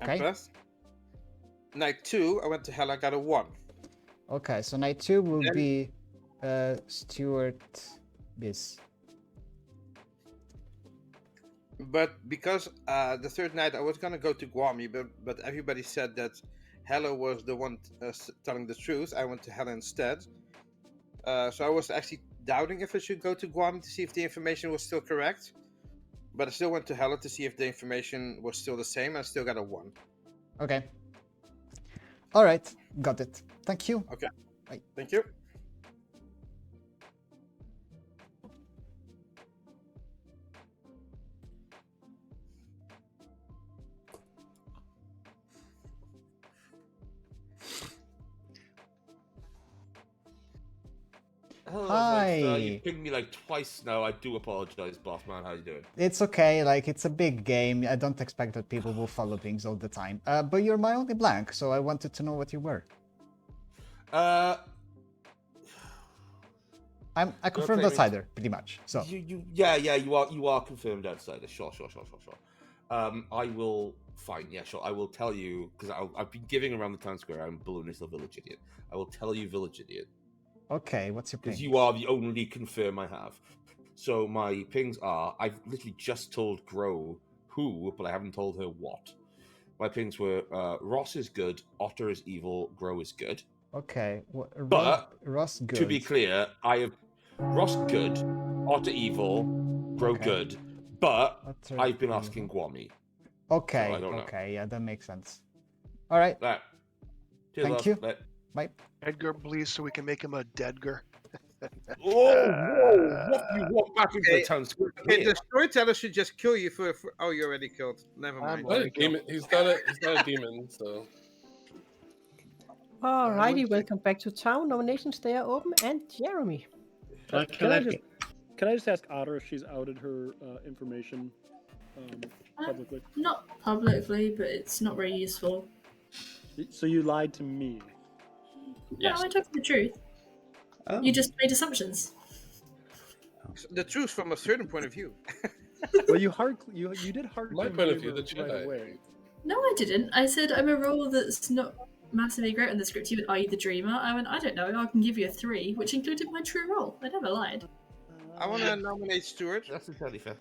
Okay. Empath. Night 2, I went to Helle. I got a 1. Okay, so night 2 will Then- be Stuart Biz. But because the third night I was gonna go to Gwommy, but everybody said that Helle was the one telling the truth. I went to Helle instead. So I was actually doubting if I should go to Gwommy to see if the information was still correct. But I still went to Helle to see if the information was still the same, and I still got a 1. Okay. Alright, got it. Thank you. Okay. Bye. Thank you. Hello, Hi. Voidster. You pinged me like twice now. I do apologize, boss man. How you doing? It's okay, like, it's a big game. I don't expect that people will follow things all the time. But you're my only blank, so I wanted to know what you were. I confirmed claiming- outsider, pretty much. So Yeah, you are confirmed outsider. Sure. I will. Fine, yeah, sure. I will tell you because I've been giving around the town square. I'm balloonist or village idiot. I will tell you, village idiot, Okay, what's your ping? Because you are the only confirm I have. So my pings are, I've literally just told Grow who, but I haven't told her what. My pings were Ross is good, Otter is evil, Grow is good. Okay, But Ross good. To be clear, I have Ross good, Otter evil, Grow good, but Otter I've been asking evil. Gwommy. Okay, So I don't know. okay, yeah, that makes sense. All right. Right. Thank you. Bye. Edgar, please, so we can make him a Deadgar. Whoa! What you walk back into the town square? Okay, the storyteller should just kill you for. Oh, you're already killed. Never I'm mind. Not a demon. He's not a demon. So. Alrighty, welcome back to town. Nominations, they are open. And Jeremy. Can I just ask Otter if she's outed her information publicly? Not publicly, but it's not very useful. So you lied to me? Yes. No, I told you the truth. Oh. You just made assumptions. The truth from a certain point of view. Well, you did hard. My point of view, the right Jedi. away. No, I didn't. I said I'm a role that's not massively great on the script. You went, are you the dreamer? I went, I don't know. I can give you a 3, which included my true role. I never lied. I want to nominate Stuart. That's entirely fair.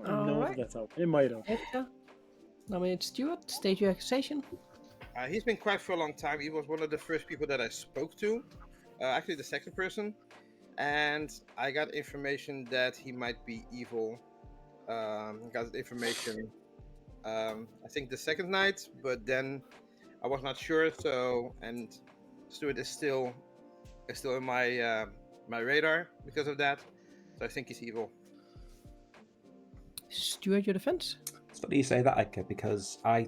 I don't know if that's out. It might have. Edgar, nominate Stuart. State your accusation. He's been quiet for a long time. He was one of the first people that I spoke to. Actually, the second person. And I got information that he might be evil. Got information, I think the second night, but then I was not sure. So, and Stuart is still in my my radar because of that. So I think he's evil. Stuart, your defense. It's funny you say that, Edgar, because I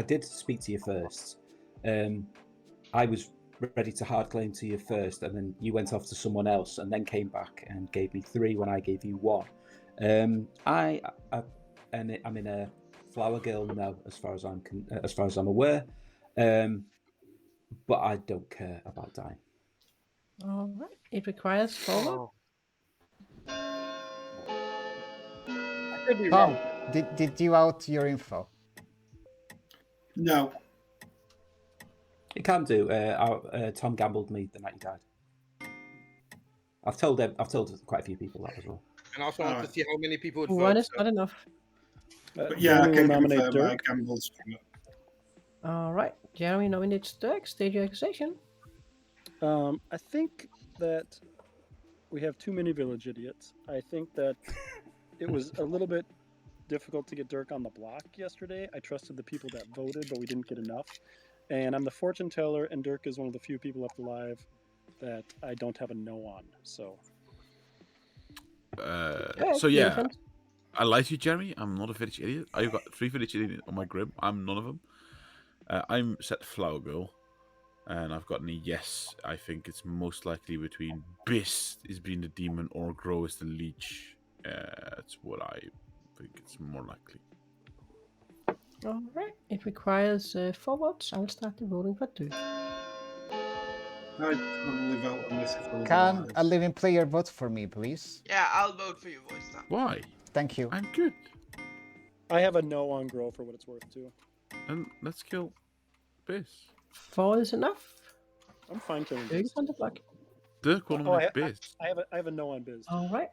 did speak to you first. I was ready to hard claim to you first, and then you went off to someone else, and then came back and gave me 3 when I gave you 1. I'm in a flower girl now, as far as I'm aware, but I don't care about dying. All right. It requires forward. Tom, did you out your info? No. You can do. Tom gambled me the night he died. I've told quite a few people that as well. And also want to see how many people would vote. One is not enough. But yeah, I can nominate Dirk. All right. Jeremy nominates Dirk. State your accusation. I think that we have too many village idiots. I think that it was a little bit difficult to get Dirk on the block yesterday. I trusted the people that voted, but we didn't get enough. And I'm the fortune teller, and Dirk is one of the few people left alive that I don't have a no on. So. Yeah, I lied to you, Jeremy. I'm not a village idiot. I've got 3 village idiots on my grim. I'm none of them. I'm set Flower Girl, and I've gotten a yes. I think it's most likely between Biss is being the demon or Grow is the leech. That's what I think it's more likely. All right. It requires 4 votes. I'll start the voting for Dirk. I'd probably vote on this if I was Can alive. a living player vote for me, please? Yeah, I'll vote for your voice now. Why? Thank you. I'm good. I have a no on Grow for what it's worth too. And let's kill Biss. 4 is enough. I'm fine killing Dirk Biss. is on the block. Dirk will nominate Biss. I have a no on Biz. All right.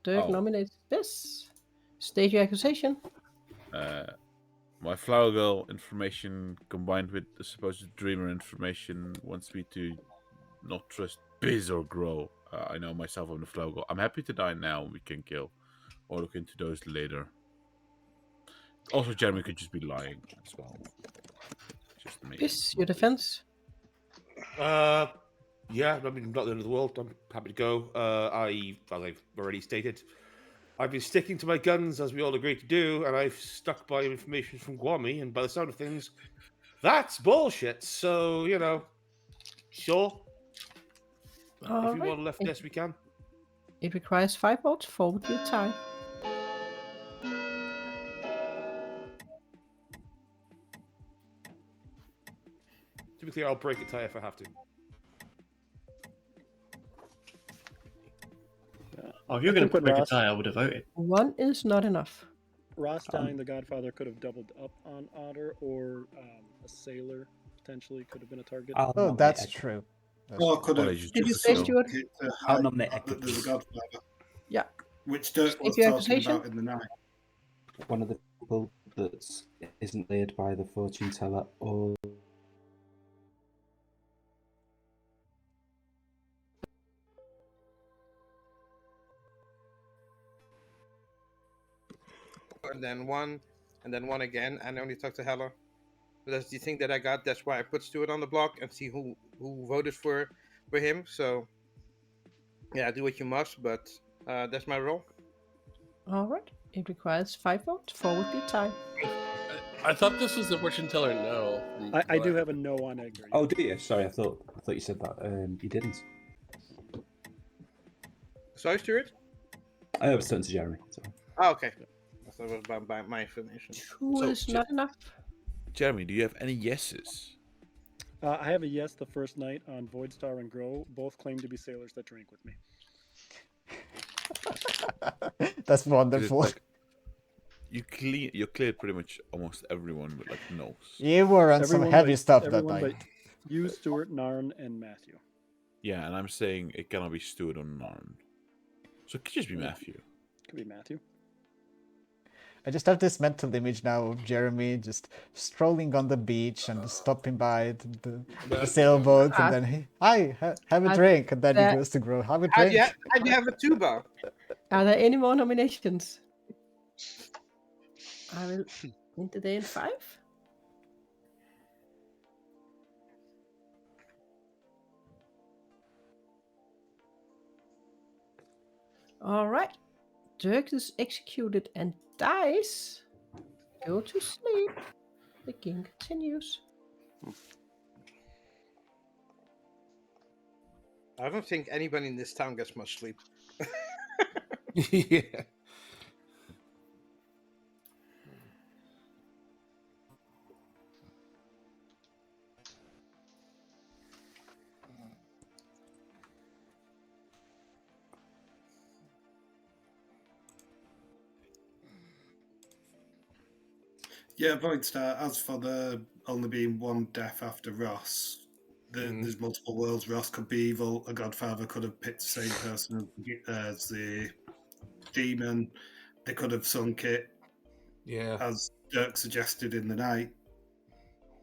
Dirk Oh. nominates Biss. State your accusation. My Flower Girl information combined with the supposed Dreamer information wants me to not trust Biz or Grow. I know myself I'm the Flower Girl. I'm happy to die now. We can kill, or look into those later. Also, Jeremy could just be lying as well. Just me. Biss, your defense. Yeah, I mean, not the end of the world. I'm happy to go. As I've already stated, I've been sticking to my guns as we all agreed to do, and I've stuck by information from Gwommy, and by the sound of things, that's bullshit. So, sure. All if you right. want to left this, we can. It requires 5 votes. 4 would be a tie. To be clear, I'll break a tie if I have to. Oh, if you're going to break a tie, I would have voted. 1 is not enough. Ross dying, the Godfather could have doubled up on Otter, or a sailor potentially could have been a target. Oh, that's true. Or could have. Did you say, Stuart? I'll nominate That there's a godfather. Yeah. Which Dirk State was your talking accusation. about in the night. One of the people that isn't led by the fortune teller or. And then one again, and I only talked to Helle. But that's the thing that I got. That's why I put Stuart on the block and see who voted for him. So yeah, do what you must, but that's my role. All right. It requires 5 votes. 4 would be time. I thought this was the fortune teller. No, I do have a no on Edgar. Oh, do you? Sorry, I thought you said that. You didn't. Sorry, Stuart. I was turning to Jeremy. So. Oh, okay. I thought it was by my information. 2 is not enough. Jeremy, do you have any yeses? I have a yes the first night on Voidstar and Grow. Both claim to be sailors that drank with me. That's wonderful. Like, you cleared pretty much almost everyone with like no's. You were on some heavy stuff that everyone night. but you, Stuart, Narn, and Matthew. Yeah, and I'm saying it cannot be Stuart or Narn. So it could just be Matthew. Could be Matthew. I just have this mental image now of Jeremy just strolling on the beach and stopping by the sailboat, and then he, hi, have a drink, and then he goes to Grow, have a drink. And you have a tuba. Are there any more nominations? I will end the day in 5. All right. Dirk is executed and dies. Go to sleep. The game continues. I don't think anybody in this town gets much sleep. Yeah. Yeah, Voidstar, as for the only being one death after Ross, there's multiple worlds. Ross could be evil. A Godfather could have picked the same person as the demon. They could have sunk it. Yeah. As Dirk suggested in the night,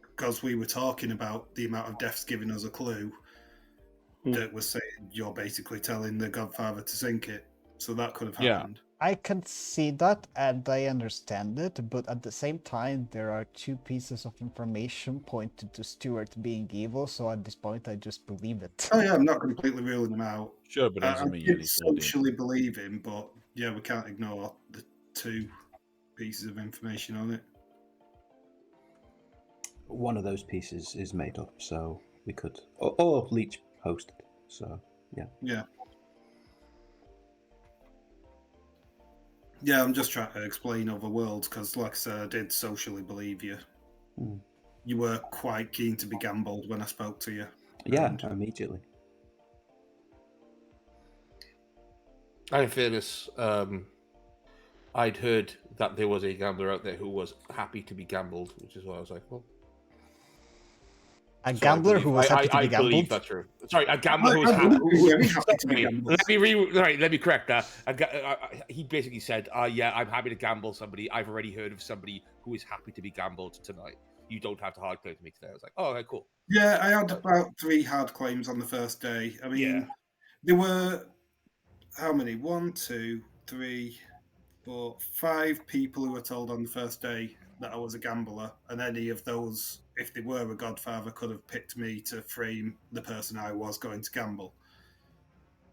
because we were talking about the amount of deaths giving us a clue. Dirk was saying you're basically telling the Godfather to sink it. So that could have happened. I can see that and I understand it, but at the same time, there are 2 pieces of information pointed to Stuart being evil, so at this point, I just believe it. Oh yeah, I'm not completely ruling him out. Sure, but I did socially believe him, but yeah, we can't ignore the 2 pieces of information on it. One of those pieces is made up, so we could, or Leech hosted. So yeah. Yeah. Yeah, I'm just trying to explain other worlds because, like I said, I did socially believe you. You were quite keen to be gambled when I spoke to you. Yeah, immediately. And in fairness, I'd heard that there was a gambler out there who was happy to be gambled, which is why I was like, well. A gambler who was happy to be gambled? I believe that's true. Sorry, a gambler who was happy to be gambled. Let me correct that. He basically said, yeah, I'm happy to gamble somebody. I've already heard of somebody who is happy to be gambled tonight. You don't have to hard claim to me today. I was like, oh, okay, cool. Yeah, I had about 3 hard claims on the first day. I mean, there were, how many? 1, 2, 3, 4, 5 people who were told on the first day that I was a gambler, and any of those, if they were a Godfather, could have picked me to frame the person I was going to gamble.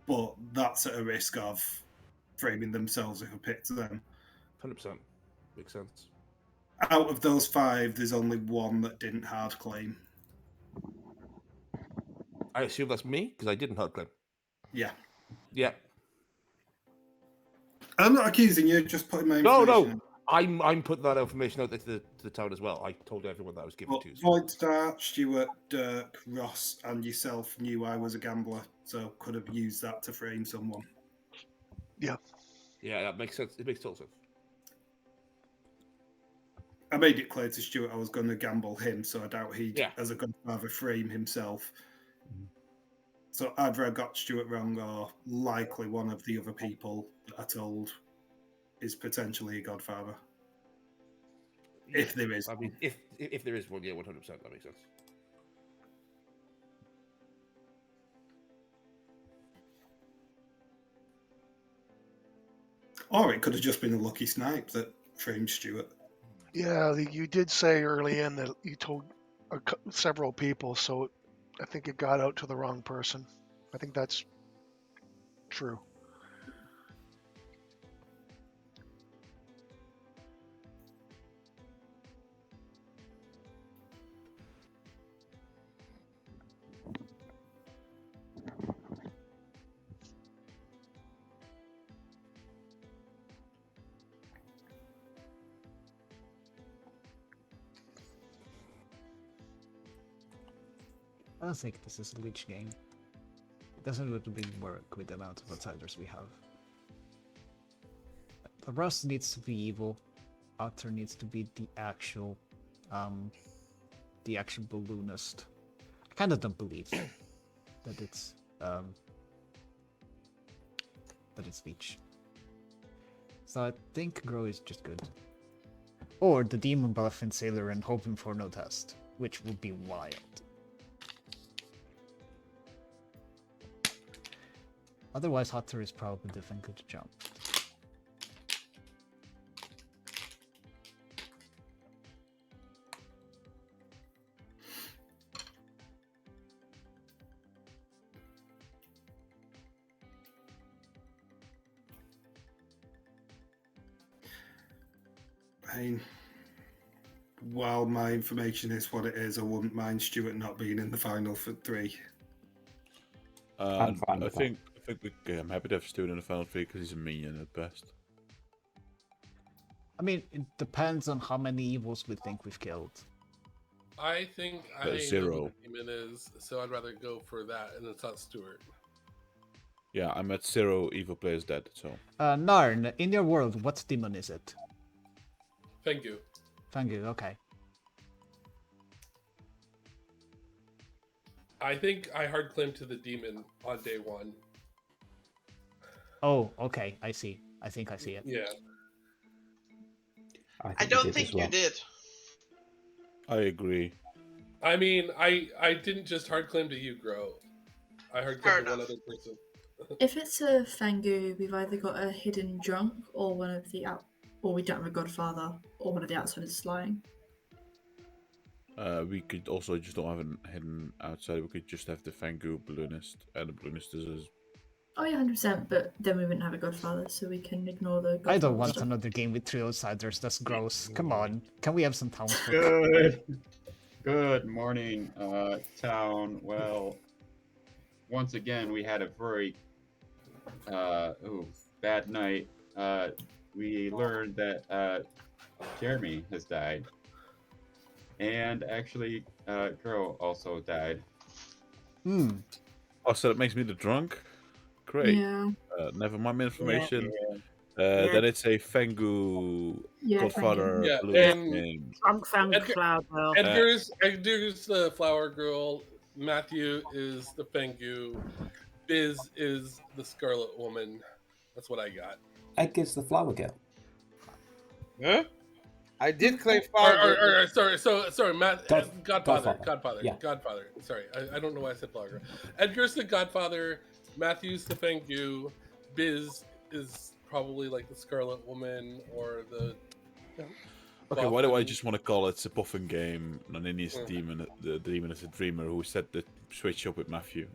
But that's at a risk of framing themselves if I picked them. 100%. Makes sense. Out of those 5, there's only 1 that didn't hard claim. I assume that's me, because I didn't hard claim. Yeah. Yeah. I'm not accusing you, just putting my information in. I'm putting that information out there to the town as well. I told everyone that I was given to. Voidstar, Stuart, Dirk, Ross, and yourself knew I was a gambler, so could have used that to frame someone. Yeah. Yeah, that makes sense. It makes total sense. I made it clear to Stuart I was going to gamble him, so I doubt he'd, as a Godfather, frame himself. So either I got Stuart wrong, or likely one of the other people that I told is potentially a godfather. If there is. I mean, if there is one, yeah, 100%, that makes sense. Or it could have just been a lucky snipe that framed Stuart. Yeah, you did say early in that you told several people, so I think it got out to the wrong person. I think that's true. I don't think this is a Lich game. It doesn't really work with the amount of outsiders we have. The Rust needs to be evil. Otter needs to be the actual balloonist. I kind of don't believe that it's Leech. So I think Grow is just good. Or the Demon buff in Sailor and hoping for no test, which would be wild. Otherwise, Otter is probably the thing to jump. I mean, while my information is what it is, I wouldn't mind Stuart not being in the final for 3. I'm fine with that. I'm happy to have Stuart in the final 3 because he's a minion at best. I mean, it depends on how many evils we think we've killed. I think I know 0. what the demon is, so I'd rather go for that, and it's not Stuart. Yeah, I'm at 0 evil players dead, so... Narn, in your world, what demon is it? Thank you. Thank you, okay. I think I hard claim to the demon on day 1. Oh, okay, I see. I think I see it. Yeah. I don't think you did. I agree. I mean, I didn't just hard claim to you, Grow. I hard claim to one other person. If it's a Fangu, we've either got a hidden drunk or one of the or we don't have a godfather or one of the outsiders is lying. We could also just don't have a hidden outsider. We could just have the Fangu balloonist, and the balloonist is. Oh yeah, 100%. But then we wouldn't have a godfather, so we can ignore the. I don't want another game with 3 outsiders. That's gross. Come on, can we have some townsfolk? Good morning, town. Well, once again, we had a very bad night. We learned that Jeremy has died, and actually, Girl also died. Oh, so that makes me the drunk? Great. Yeah. Never mind my information. Then it's a Fangu Godfather. and Drunk Fangu Cloud. Edgar's the flower girl. Matthew is the Fangu. Biz is the Scarlet Woman. That's what I got. Edgar's the flower girl. Huh? I did claim father. Sorry, Matt. Godfather. Yeah. Godfather. Sorry, I don't know why I said flower girl. Edgar's the Godfather. Matthew's the Fangu. Biz is probably like the Scarlet Woman or the. Okay, why do I just want to call it a buffing game? Nanini's demon, the demon is a dreamer who set the switch up with Mafia.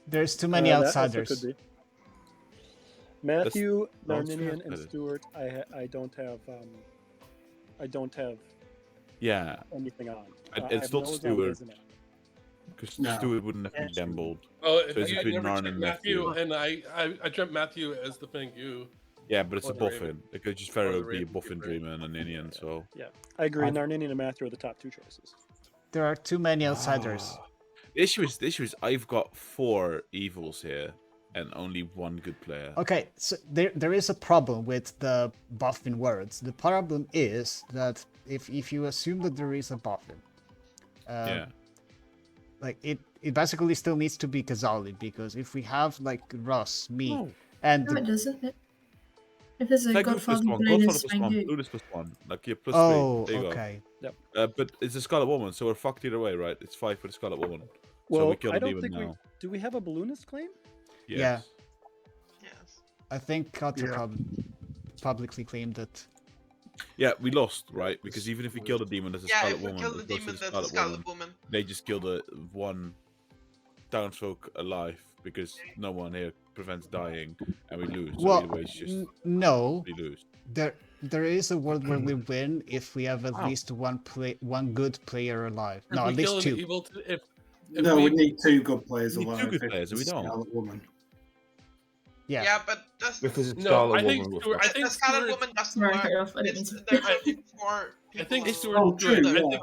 There's too many outsiders. That could be. Matthew, Narninian, and Stuart. I don't have. I don't have. Yeah. Anything on. It's not Stuart. Because Stuart wouldn't have been gambled. Oh, so it's between never Narn and Matthew, and I dreamt Matthew as the Fangu. Yeah, but it's a buffin. It could just very well be a buffin dreamer and an Indian, so... Yeah, I agree. Narninian and Matthew are the top 2 choices. There are too many outsiders. The issue is I've got 4 evils here and only 1 good player. Okay, so there is a problem with the buffin words. The problem is that if you assume that there is a buffin, yeah. like it basically still needs to be Kazali, because if we have like Russ, me, No. and No, it doesn't. If there's a Like Godfather Godfather Blaine and plus one, Spangu. Blue plus one. Like you're plus oh, 3. There you okay. Yep. go. But it's a Scarlet Woman, so we're fucked either way, right? It's 5 for the Scarlet Woman. Well, so we kill I the don't demon think now. do we have a balloonist claim? Yes. Yeah. Yes. I think Kata Yeah. publicly claimed it. Yeah, we lost, right? Because even if we kill the demon, there's a Yeah, Scarlet if we Woman. kill the it goes to demon, that's a Scarlet Woman. They just kill the one townsfolk alive because no one here prevents dying, and we lose. So Well, either way, it's just no. we lose. There is a world where we win if we have at least one good player alive. If No, we at least kill an two. evil if No, we need 2 good players We need 2 alive. good if players, and we it's don't. Scarlet Woman. Yeah. Yeah, but does If there's a No, Scarlet I think Woman, Stuart, I think the Scarlet Stuart, Woman doesn't Right, work. fair enough. I didn't It's, mean to- there's only 4 people. I think who- Stuart's Oh, good. true, yeah.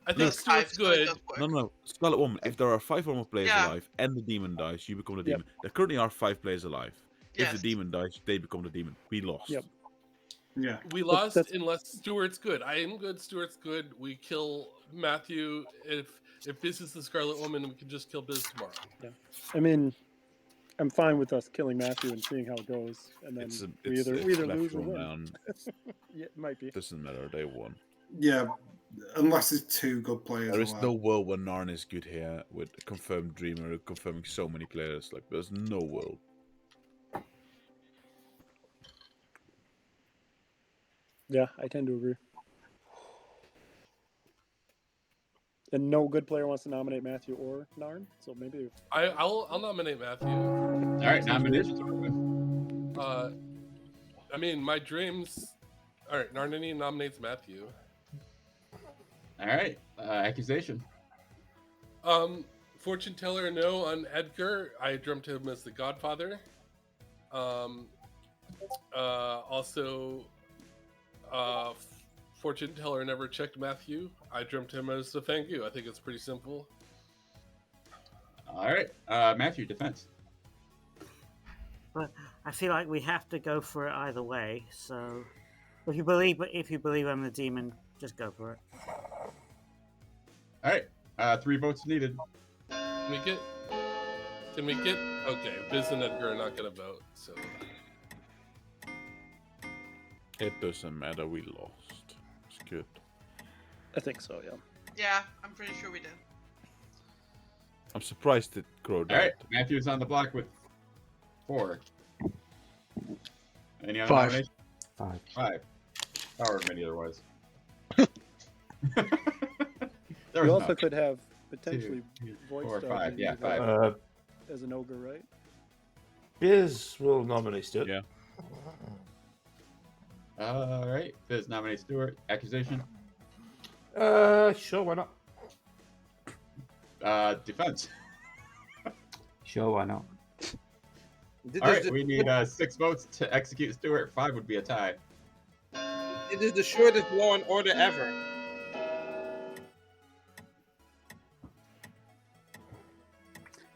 I think That's Stuart's 5, so it good. does work. No. Scarlet Woman. If there are 5 or more players Yeah. alive and the demon dies, you become the Yep. demon. There currently are 5 players alive. If Yes. the demon dies, they become the demon. We lost. Yep. Yeah. We lost that's- unless Stuart's good. I am good. Stuart's good. We kill Matthew. If Biz is the Scarlet Woman, we can just kill Biz tomorrow. I mean, I'm fine with us killing Matthew and seeing how it goes, and then we either left lose or one win. down. Yeah, it might be. Doesn't matter. They won. Yeah, unless there's 2 good players There is alive. no world where Narn is good here with a confirmed Dreamer confirming so many players. Like there's no world. Yeah, I tend to agree. And no good player wants to nominate Matthew or Narn, so maybe. I'll nominate Matthew. All right, nominations are open. I mean, my dreams. All right, Narnini nominates Matthew. All right, accusation. Fortune teller, no on Edgar. I dreamt him as the Godfather. Also, fortune teller never checked Matthew. I dreamt him as the thank you. I think it's pretty simple. All right, Matthew, defense. But I feel like we have to go for it either way. So, if you believe I'm the demon, just go for it. All right, 3 votes needed. Can we get? Okay, Biz and Edgar are not gonna vote. So It doesn't matter. We lost. It's good. I think so, yeah. Yeah, I'm pretty sure we did. I'm surprised that Crow died. All right, Matthew's on the block with 4. Any other 5. nominations? 5. 5. However many there was. You also could have potentially 2, voice 4, stuff 5. and Yeah, use 5. that as an ogre, right? Biz will nominate Stuart. Yeah. All right, Biz nominates Stuart. Accusation. Sure, why not? Defense. Sure, why not? All right, we need 6 votes to execute Stuart. 5 would be a tie. It is the shortest law and order ever.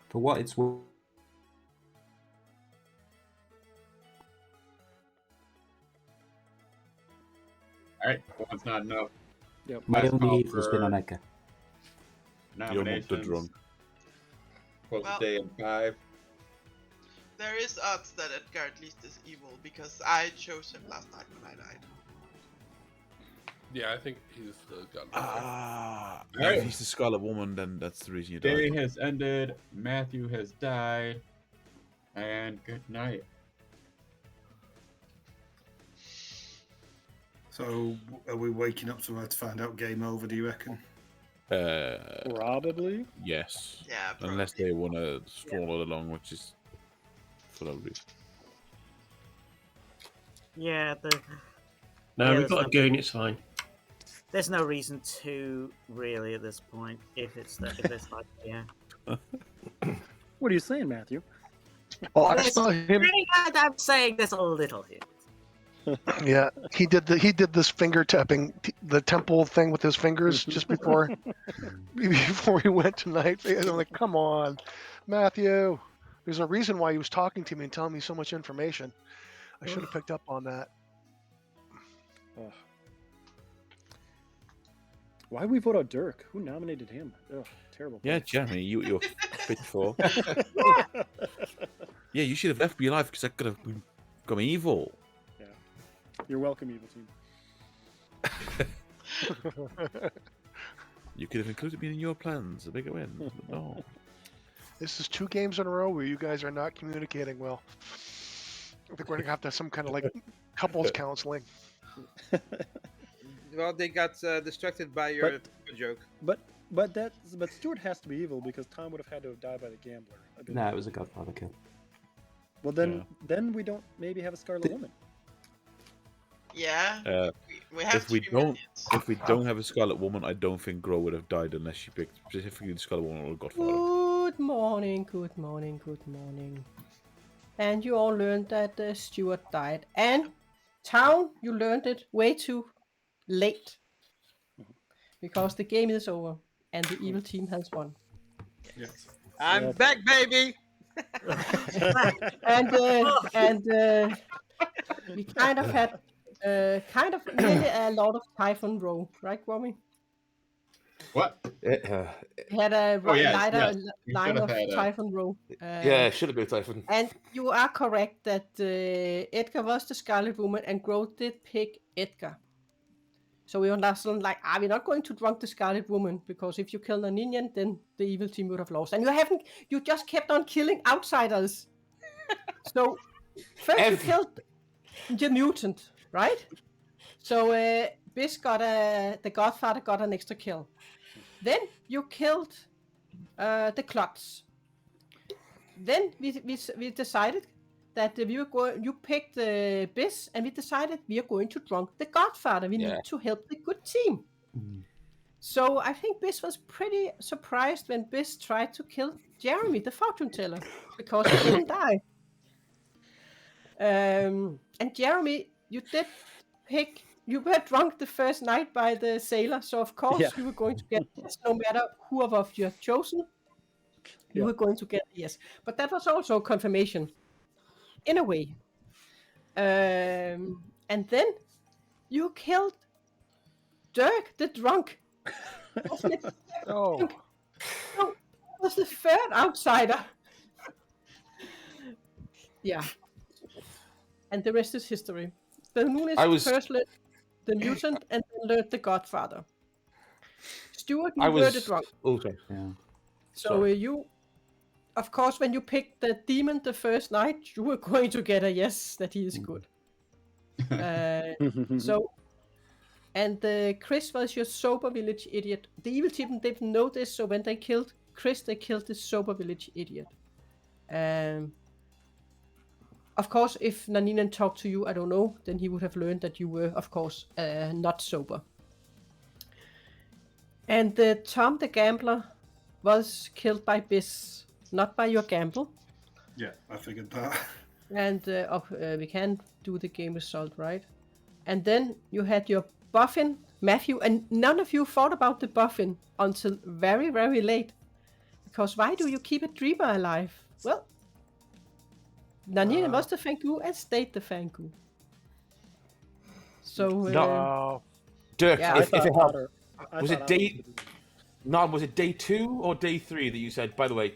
For what it's worth. All right, one's not enough. Yep. My Last only call evil has been for on Edgar. Nominations. drunk. Close Well- the day in 5. There is odds that Edgar at least is evil because I chose him last night when I died. yeah, I think he's the Godfather. Ah, All right. if he's the Scarlet Woman, then that's the reason you Day died. has ended. Matthew has died. And good night. So, are we waking up somewhere to find out game over, do you reckon? Probably. Yes. Yeah, Unless they want to stroll it along, which is for no reason. Yeah, No, Yeah, we've got a there's goon, it's fine. there's no reason to really at this point if it's like yeah. What are you saying, Matthew? Well, I There's saw him. pretty bad, I'm saying there's a little hit. Yeah, he did this finger tapping, the temple thing with his fingers just before he went tonight. And I'm like, come on, Matthew. There's a reason why he was talking to me and telling me so much information. I should have picked up on that. Why we vote out Dirk? Who nominated him? Ugh, terrible. Yeah, Jeremy, you're fit for. Yeah, you should have left me alive because I could have become evil. Yeah. You're welcome, evil team. You could have included me in your plans. A bigger win. But no. This is 2 games in a row where you guys are not communicating well. I think we're gonna have to have some kind of like couples counseling. Well, they got distracted by your joke. But Stuart has to be evil because Tom would have had to have died by the gambler. No, it was a Godfather kill. Well, then we don't maybe have a Scarlet Woman. Yeah. We have if we don't have a Scarlet Woman, I don't think Gro would have died unless she picked specifically the Scarlet Woman or Godfather. Good morning, good morning, good morning. And you all learned that Stuart died. And Town, you learned it way too late. Because the game is over and the evil team has won. Yes. I'm back, baby! and we kind of had nearly a lot of Typhon row, right, Gwommy? What? We had a line of had Typhon row. Yeah, should have been Typhon. And you are correct that Edgar was the Scarlet Woman and Gro did pick Edgar. So we were not like, we're not going to drunk the Scarlet Woman because if you kill Nanian, then the evil team would have lost. And you just kept on killing outsiders. So first you killed the mutant, right? So Biss the Godfather got an extra kill. Then you killed the Clots. Then we decided that you picked Biss, and we decided we are going to drunk the Godfather. We need to help the good team. So I think Biss was pretty surprised when Biss tried to kill Jeremy, the fortune teller, because he didn't die. And Jeremy, you did pick. You were drunk the first night by the sailor, so of course you were going to get yes, no matter who of you had chosen. You were going to get yes, but that was also confirmation. In a way. And then you killed Dirk the drunk. Oh. No, it was the third outsider. Yeah. And the rest is history. The Nunes first led the mutant and then led the Godfather. Stuart, you were the drunk. Okay. Yeah. So you... Of course, when you picked the demon the first night, you were going to get a yes that he is good. And Chris was your sober village idiot. The evil team didn't know this, so when they killed Chris, they killed the sober village idiot. Of course, if Naninan talked to you, I don't know, then he would have learned that you were, of course, not sober. And Tom the gambler was killed by Biss. Not by your gamble. Yeah, I figured that. And we can do the game result, right? And then you had your Buffin, Mafia, and none of you thought about the Buffin until very, very late. Because why do you keep a dreamer alive? Well, Nanian was the Fangu and stayed the Fangu. So... no. Dirk, Yeah, if it helped, was it day 2 or day 3 that you said, by the way,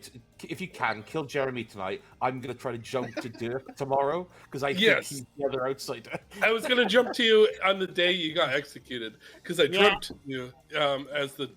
if you can, kill Jeremy tonight, I'm going to try to jump to Dirk tomorrow, because I think he's the other outsider. I was going to jump to you on the day you got executed, because I dreamt you as the